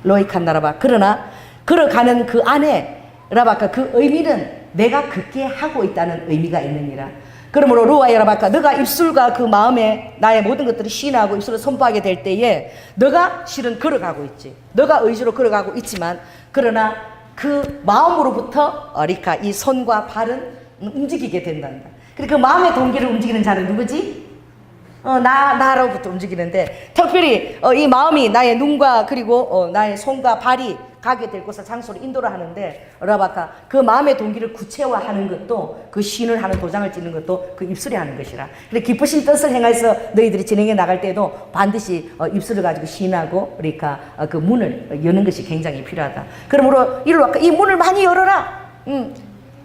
로이칸나라바 그러나 걸어가는 그 안에 라바카 그 의미는 내가 걷게 하고 있다는 의미가 있느니라. 그러므로 루아야라바카 너가 입술과 그 마음에 나의 모든 것들을 시인하고 입술을 선포하게 될 때에 너가 실은 걸어가고 있지. 너가 의지로 걸어가고 있지만 그러나 그 마음으로부터 리카 이 손과 발은 움직이게 된단다. 그러니까 그 마음의 동기를 움직이는 자는 누구지? 나로부터 움직이는데 특별히 이 마음이 나의 눈과 그리고 나의 손과 발이 가게 될 곳과 장소를 인도를 하는데 라바카 그 마음의 동기를 구체화하는 것도 그 시인을 하는 도장을 찍는 것도 그 입술이 하는 것이라. 그래 기쁘신 뜻을 행해서 너희들이 진행해 나갈 때도 반드시 입술을 가지고 시인하고 그러니까 그 문을 여는 것이 굉장히 필요하다. 그러므로 이 문을 많이 열어라.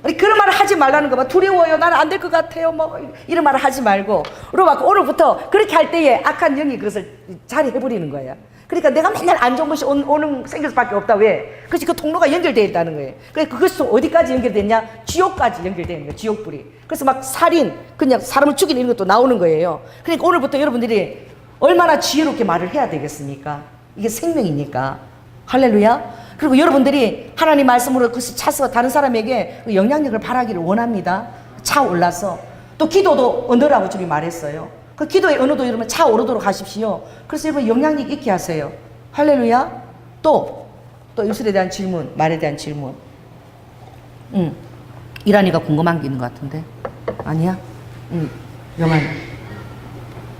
그런 말을 하지 말라는 거 봐. 두려워요. 나는 안 될 것 같아요. 뭐 이런 말을 하지 말고 그러고 오늘부터 그렇게 할 때에 악한 영이 그것을 자리해버리는 거야. 그러니까 내가 맨날 안 좋은 것이 오는 생길 수밖에 없다. 왜? 그렇지 그 통로가 연결되어 있다는 거예요. 그래 그것이 또 어디까지 연결됐냐? 지옥까지 연결되는 거예요. 지옥불이. 그래서 막 살인, 그냥 사람을 죽이는 이런 것도 나오는 거예요. 그러니까 오늘부터 여러분들이 얼마나 지혜롭게 말을 해야 되겠습니까? 이게 생명이니까. 할렐루야. 그리고 여러분들이 하나님 말씀으로 그것을 차서 다른 사람에게 그 영향력을 발하기를 원합니다. 차올라서. 또 기도도 언어라고 주님 말했어요. 그 기도의 언어도 여러분 차오르도록 하십시오. 그래서 여러분 영향력 있게 하세요. 할렐루야. 또 입술에 대한 질문, 말에 대한 질문. 이란이가 궁금한 게 있는 것 같은데. 아니야? 영환이.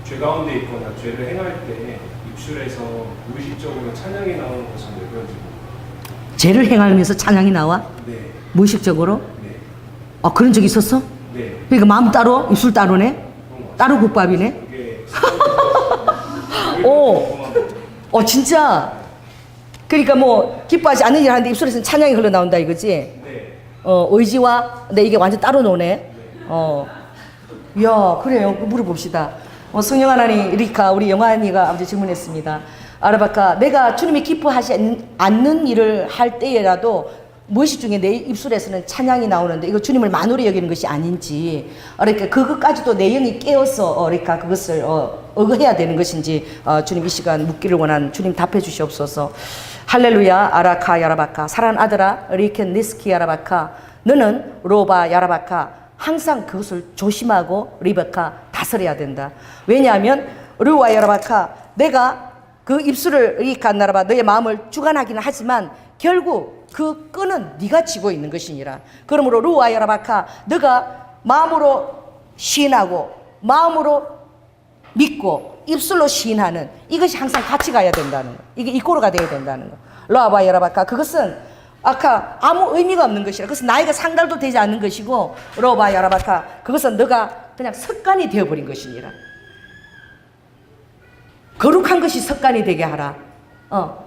죄 가운데 있거나 죄를 행할 때 입술에서 무의식적으로 찬양이 나오는 것은 왜 그런지 모르겠어요. 죄를 행하면서 찬양이 나와? 네. 무의식적으로? 네. 그런 적 있었어? 네. 그러니까 마음 따로, 입술 따로네? 따로 국밥이네? 그게 진짜? 그러니까 뭐 기뻐하지 않는 일을 하는데 입술에서는 찬양이 흘러나온다 이거지? 네. 의지와 이게 완전 따로 노네? 이야 그래요. 물어봅시다. 성령 하나님 리카 우리 영환이가 아버지 질문했습니다. 아라바카 내가 주님이 기뻐하지 않는 일을 할 때라도 무의식 중에 내 입술에서는 찬양이 나오는데 이거 주님을 만으로 여기는 것이 아닌지 그러니까 그것까지도 내 영이 깨어서 그러니까 그것을 의거해야 되는 것인지 주님 이 시간 묻기를 원하는 주님 답해 주시옵소서. 할렐루야. 아라카 야라바카 사랑하는 아들아 리켄 니스키 야라바카 너는 로바 야라바카 항상 그것을 조심하고 리베카 다스려야 된다. 왜냐하면 르와 야라바카 내가 그 입술을 리칸나라바 너의 마음을 주관하기는 하지만 결국 그 끈은 네가 쥐고 있는 것이니라. 그러므로 루아 야라바카 너가 마음으로 시인하고 마음으로 믿고 입술로 시인하는 이것이 항상 같이 가야 된다는 거. 이게 이꼬르가 되어야 된다는 거. 루아바 야라바카 그것은 아까 아무 의미가 없는 것이라. 그것은 나이가 상달도 되지 않는 것이고 루아바 야라바카 그것은 너가 그냥 습관이 되어버린 것이니라. 거룩한 것이 습관이 되게 하라.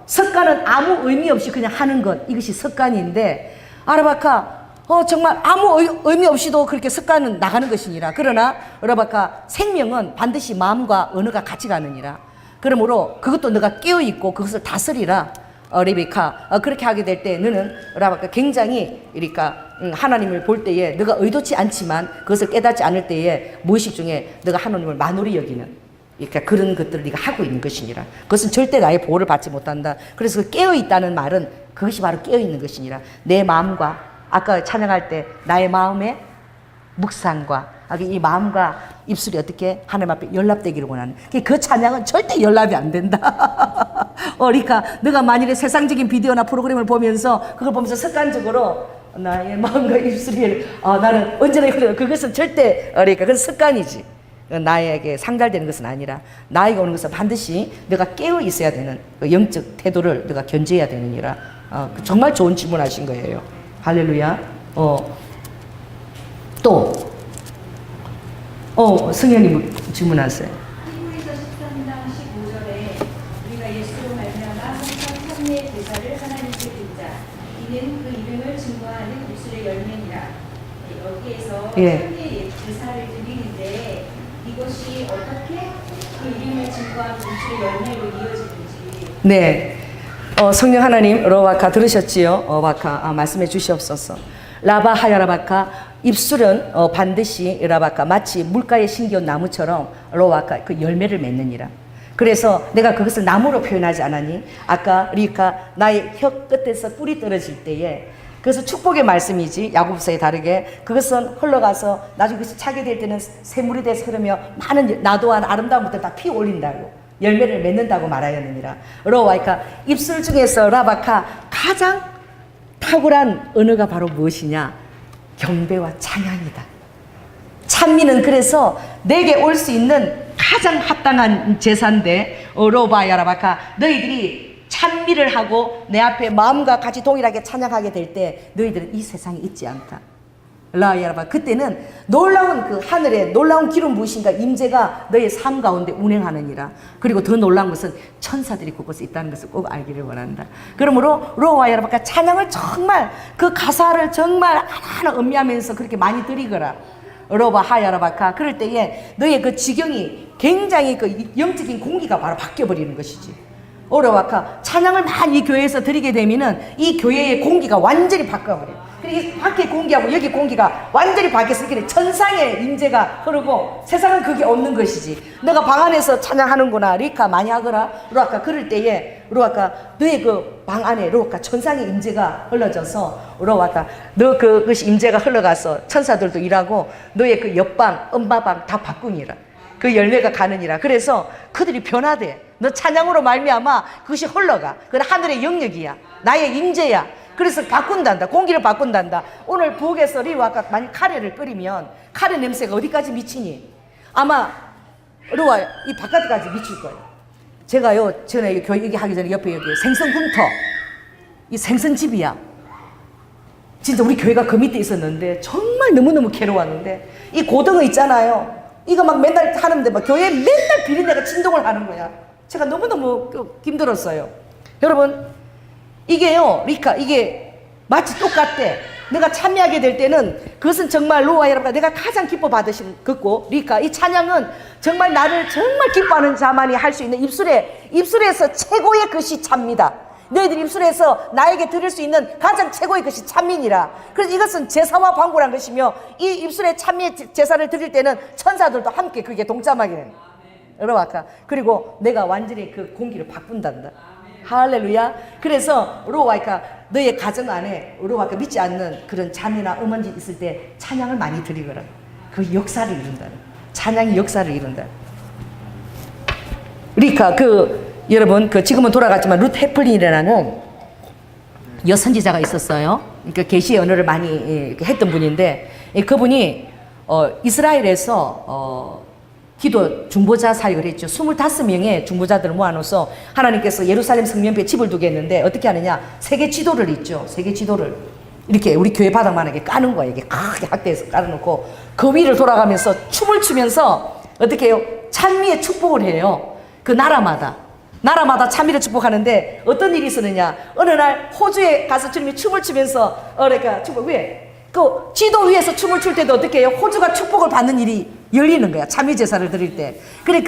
습관은 아무 의미 없이 그냥 하는 것 이것이 습관인데 아라바카 정말 아무 의미 없이도 그렇게 습관은 나가는 것이니라. 그러나 아라바카 생명은 반드시 마음과 언어가 같이 가느니라. 그러므로 그것도 너가 깨어있고 그것을 다스리라. 레베카 그렇게 하게 될 때 너는 아라바카 굉장히 그러니까 하나님을 볼 때에 너가 의도치 않지만 그것을 깨닫지 않을 때에 무의식 중에 너가 하나님을 만홀히 여기는 그러니까 그런 것들을 네가 하고 있는 것이니라. 그것은 절대 나의 보호를 받지 못한다. 그래서 그 깨어있다는 말은 그것이 바로 깨어있는 것이니라. 내 마음과 아까 찬양할 때 나의 마음의 묵상과 이 마음과 입술이 어떻게 하나님 앞에 연락되기를 원하는 그 찬양은 절대 연락이 안 된다. 그러니까 너가 만일에 세상적인 비디오나 프로그램을 보면서 그걸 보면서 습관적으로 나의 마음과 입술이 나는 언제나 그래요. 그것은 절대 그러니까 그건 습관이지. 나에게 상달되는 것은 아니라 나에게 오는 것은 반드시 내가 깨어 있어야 되는 영적 태도를 내가 견제해야 되느니라. 정말 좋은 질문하신 거예요. 할렐루야. 또 성령님 질문하세요. 히브리서 13장 15절에 우리가 예수로 말미암아 항상 참회의 제사를 하나님께 드리자 이는 예. 천리의 제사를 드리는데 이것이 어떻게 그 이름을 증거한 음식의 열매로 이어지는지. 네. 성령 하나님, 로와카 들으셨지요? 와카 말씀해 주시옵소서. 라바 하야라바카 입술은 반드시 라바카 마치 물가에 심겨온 나무처럼 로와카 그 열매를 맺느니라. 그래서 내가 그것을 나무로 표현하지 않았니? 아까 리카 나의 혀 끝에서 뿌리 떨어질 때에 그래서 축복의 말씀이지 야고보서에 다르게 그것은 흘러가서 나중에 그것이 차게 될 때는 샘물이 돼서 흐르며 많은 나도한 아름다움부터 다 피 올린다고 열매를 맺는다고 말하였느니라. 로와이카 입술 중에서 라바카 가장 탁월한 언어가 바로 무엇이냐? 경배와 찬양이다. 찬미는 그래서 내게 올 수 있는 가장 합당한 제사인데 로바야라바카 너희들이 찬미를 하고 내 앞에 마음과 같이 동일하게 찬양하게 될 때 너희들은 이 세상에 있지 않다. 라야라바 그때는 놀라운 그 하늘의 놀라운 기름 부으심과 임재가 너의 삶 가운데 운행하느니라. 그리고 더 놀라운 것은 천사들이 그곳에 있다는 것을 꼭 알기를 원한다. 그러므로 로와야라바가 찬양을 정말 그 가사를 정말 하나하나 음미하면서 그렇게 많이 드리거라. 로바 하야라바카 그럴 때에 너의 그 지경이 굉장히 그 영적인 공기가 바로 바뀌어버리는 것이지. 오로와카 찬양을 많이 이 교회에서 드리게 되면은 이 교회의 공기가 완전히 바뀌어버려요. 그리고 밖에 공기하고 여기 공기가 완전히 바뀌어서 이렇게 천상의 임재가 흐르고 세상은 그게 없는 것이지. 너가 방 안에서 찬양하는구나 리카 많이 하거라 로아카 그럴 때에 로아카 너의 그 방 안에 로아카 천상의 임재가 흘러져서 로아카 너 그것이 임재가 흘러가서 천사들도 일하고 너의 그 옆방 엄마방 다 바꾸니라. 그 열매가 가느니라. 그래서 그들이 변화돼. 너 찬양으로 말미암아 그것이 흘러가. 그건 하늘의 영역이야. 나의 임재야. 그래서 바꾼단다. 공기를 바꾼단다. 오늘 부엌에서 리와 아까 만약 카레를 끓이면 카레 냄새가 어디까지 미치니? 아마 리와 이 바깥까지 미칠 거예요. 제가요 전에 교회 얘기하기 전에 옆에 여기 생선군터 이 생선집이야. 진짜 우리 교회가 그 밑에 있었는데 정말 너무너무 괴로웠는데 이 고등어 있잖아요. 이거 막 맨날 하는데 막 교회에 맨날 비린내가 진동을 하는 거야. 제가 너무너무 힘들었어요. 여러분 이게요 리카 이게 마치 똑같대. 내가 참여하게 될 때는 그것은 정말 로아 여러분 내가 가장 기뻐 받으신 것고 리카 이 찬양은 정말 나를 정말 기뻐하는 자만이 할 수 있는 입술에서 최고의 것이 참니다. 너희들 입술에서 나에게 들을 수 있는 가장 최고의 것이 찬미니라. 그래서 이것은 제사와 방구란 것이며 이 입술에 찬미 제사를 드릴 때는 천사들도 함께 그게 동참하게 됩니다. 여러분 아까 그리고 내가 완전히 그 공기를 바꾼단다. 할렐루야. 그래서 로아이카 너의 가정 안에 로아이카 믿지 않는 그런 자매나 어머니 있을 때 찬양을 많이 드리거라. 그 역사를 이룬다. 찬양이 역사를 이룬다. 리카 여러분 지금은 돌아갔지만 루트 헤플린이라는 여선지자가 있었어요. 그러니까 계시의 언어를 많이 했던 분인데 그분이 이스라엘에서 기도 중보자 사역을 했죠. 25명의 중보자들을 모아놓아서 하나님께서 예루살렘 성면표에 집을 두게 했는데 어떻게 하느냐 세계 지도를 있죠. 세계 지도를 이렇게 우리 교회 바닥만하게 까는 거예요. 이게 크게 학대해서 깔아놓고 그 위를 돌아가면서 춤을 추면서 어떻게 해요? 찬미의 축복을 해요. 그 나라마다 찬미를 축복하는데 어떤 일이 있었느냐. 어느 날 호주에 가서 주님이 춤을 추면서 그러니까 축복 왜? 그 지도 위에서 춤을 출 때도 어떻게 해요? 호주가 축복을 받는 일이 열리는 거야. 찬미 제사를 드릴 때. 그래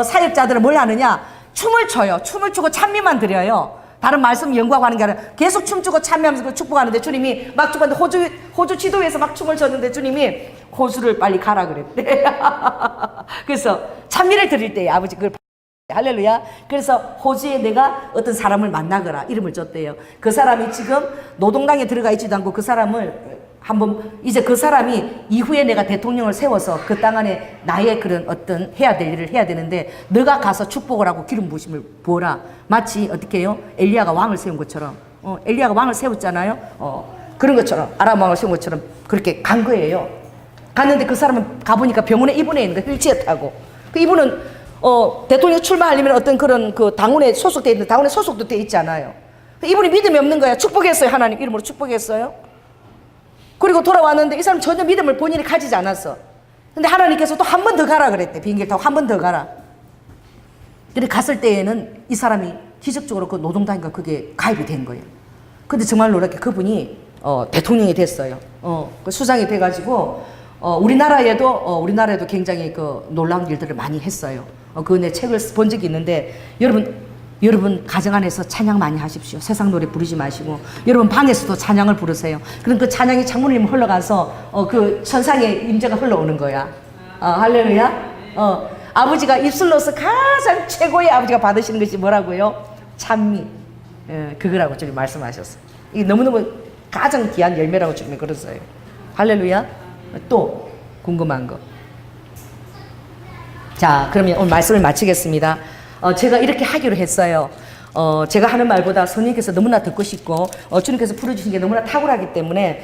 사역자들은 뭘 하느냐? 춤을 춰요. 춤을 추고 찬미만 드려요. 다른 말씀 연구하고 게 아니라 계속 춤추고 찬미하면서 그 축복하는데 주님이 막 축복하는데 호주 지도 위에서 막 춤을 췄는데 주님이 호주를 빨리 가라 그랬대. 그래서 찬미를 드릴 때 아버지 그걸 할렐루야. 그래서 호주에 내가 어떤 사람을 만나거라 이름을 줬대요. 그 사람이 지금 노동당에 들어가 있지도 않고 그 사람을 한번 이제 그 사람이 이후에 내가 대통령을 세워서 그 땅 안에 나의 그런 어떤 해야 될 일을 해야 되는데 너가 가서 축복을 하고 기름 부으심을 부어라. 마치 어떻게 해요? 엘리야가 왕을 세운 것처럼 엘리야가 왕을 세웠잖아요. 그런 것처럼 아람 왕을 세운 것처럼 그렇게 간 거예요. 갔는데 그 사람은 가보니까 병원에 입원해 있는 거예요. 휠체어 타고. 그 이분은 대통령 출마하려면 어떤 그런 그 당원에 소속돼 있는데 당원에 소속도 돼 있지 않아요. 이분이 믿음이 없는 거야. 축복했어요. 하나님 이름으로 축복했어요. 그리고 돌아왔는데 이 사람 전혀 믿음을 본인이 가지지 않았어. 근데 하나님께서 또 한 번 더 가라 그랬대. 비행기를 타고 한 번 더 가라. 근데 갔을 때에는 이 사람이 기적적으로 그 노동당인가 그게 가입이 된 거예요. 근데 정말 놀랍게 그분이 대통령이 됐어요. 그 수장이 돼가지고 우리나라에도 굉장히 그 놀라운 일들을 많이 했어요. 그 내 책을 본 적이 있는데 여러분 가정 안에서 찬양 많이 하십시오. 세상 노래 부르지 마시고 여러분 방에서도 찬양을 부르세요. 그럼 그 찬양이 창문으로 흘러가서 그 천상의 임재가 흘러오는 거야. 할렐루야. 아버지가 입술로서 가장 최고의 아버지가 받으시는 것이 뭐라고요? 찬미. 그거라고 주님 말씀하셨어요. 이게 너무너무 가장 귀한 열매라고 주님이 그러세요. 할렐루야. 또 궁금한 거. 자, 그러면 오늘 말씀을 마치겠습니다. 제가 이렇게 하기로 했어요. 제가 하는 말보다 성령께서 너무나 듣고 싶고 주님께서 풀어주신 게 너무나 탁월하기 때문에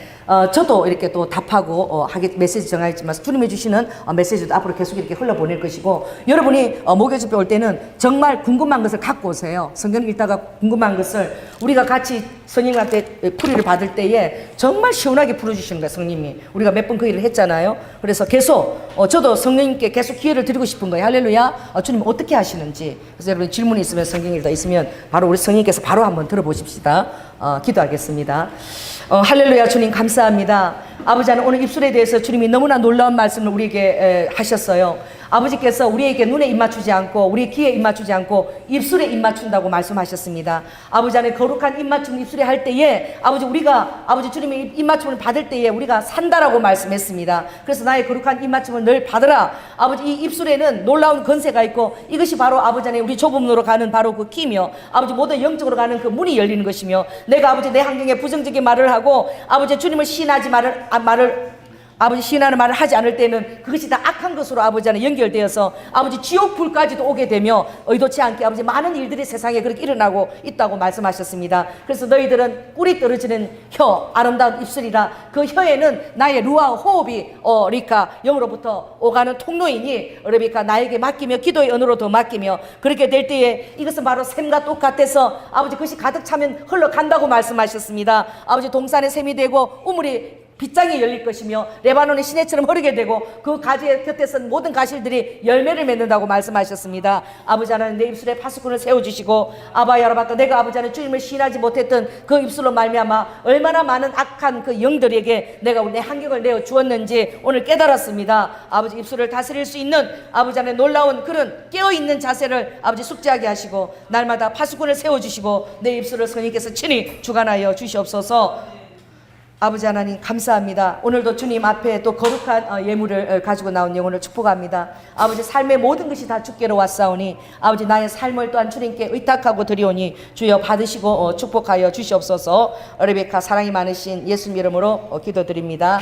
저도 이렇게 또 답하고 메시지 정하였지만 주님이 주시는 메시지도 앞으로 계속 이렇게 흘러보낼 것이고 여러분이 목요 집회 올 때는 정말 궁금한 것을 갖고 오세요. 성경 읽다가 궁금한 것을 우리가 같이 성령한테 풀이를 받을 때에 정말 시원하게 풀어주시는 거예요. 성령이. 우리가 몇 번 그 일을 했잖아요. 그래서 계속 저도 성령님께 계속 기회를 드리고 싶은 거예요. 할렐루야. 주님 어떻게 하시는지. 그래서 여러분 질문이 있으면 성경 읽다 있으면 바로 우리 성령님께서 바로 한번 들어보십시다. 기도하겠습니다. 할렐루야. 주님 감사합니다. 아버지 하나님 오늘 입술에 대해서 주님이 너무나 놀라운 말씀을 우리에게 하셨어요. 아버지께서 우리에게 눈에 입 맞추지 않고 우리 귀에 입 맞추지 않고 입술에 입 맞춘다고 말씀하셨습니다. 아버지 하나님 거룩한 입 맞춤 입술에 할 때에 우리가 주님의 입 맞춤을 받을 때에 우리가 산다라고 말씀했습니다. 그래서 나의 거룩한 입 맞춤을 늘 받으라. 아버지 이 입술에는 놀라운 권세가 있고 이것이 바로 아버지 하나님 우리 좁은 문으로 가는 바로 그 키며 아버지 모든 영적으로 가는 그 문이 열리는 것이며 내가 아버지 내 환경에 부정적인 말을 하고 아버지 주님을 시인하지 아버지 시인하는 말을 하지 않을 때는 그것이 다 악한 것으로 아버지 안에 연결되어서 아버지 지옥 불까지도 오게 되며 의도치 않게 아버지 많은 일들이 세상에 그렇게 일어나고 있다고 말씀하셨습니다. 그래서 너희들은 꿀이 떨어지는 혀 아름다운 입술이라 그 혀에는 나의 루아 호흡이 리카 영으로부터 오가는 통로이니 레비카 나에게 맡기며 기도의 언어로 더 맡기며 그렇게 될 때에 이것은 바로 샘과 똑같아서 아버지 그것이 가득 차면 흘러간다고 말씀하셨습니다. 아버지 동산에 샘이 되고 우물이 빗장이 열릴 것이며 레바논의 시내처럼 흐르게 되고 그 가지의 곁에서 모든 가실들이 열매를 맺는다고 말씀하셨습니다. 아버지 하나님 내 입술에 파수꾼을 세워주시고 아바 야라바카 내가 아버지 하나님 주님을 시인하지 못했던 그 입술로 말미암아 얼마나 많은 악한 그 영들에게 내가 내 환경을 내어 주었는지 오늘 깨달았습니다. 아버지 입술을 다스릴 수 있는 아버지 하나님 놀라운 그런 깨어있는 자세를 아버지 숙지하게 하시고 날마다 파수꾼을 세워주시고 내 입술을 성령께서 친히 주관하여 주시옵소서. 아버지 하나님 감사합니다. 오늘도 주님 앞에 또 거룩한 예물을 가지고 나온 영혼을 축복합니다. 아버지 삶의 모든 것이 다 주께로 왔사오니 아버지 나의 삶을 또한 주님께 의탁하고 드리오니 주여 받으시고 축복하여 주시옵소서. 레베카 사랑이 많으신 예수님 이름으로 기도드립니다.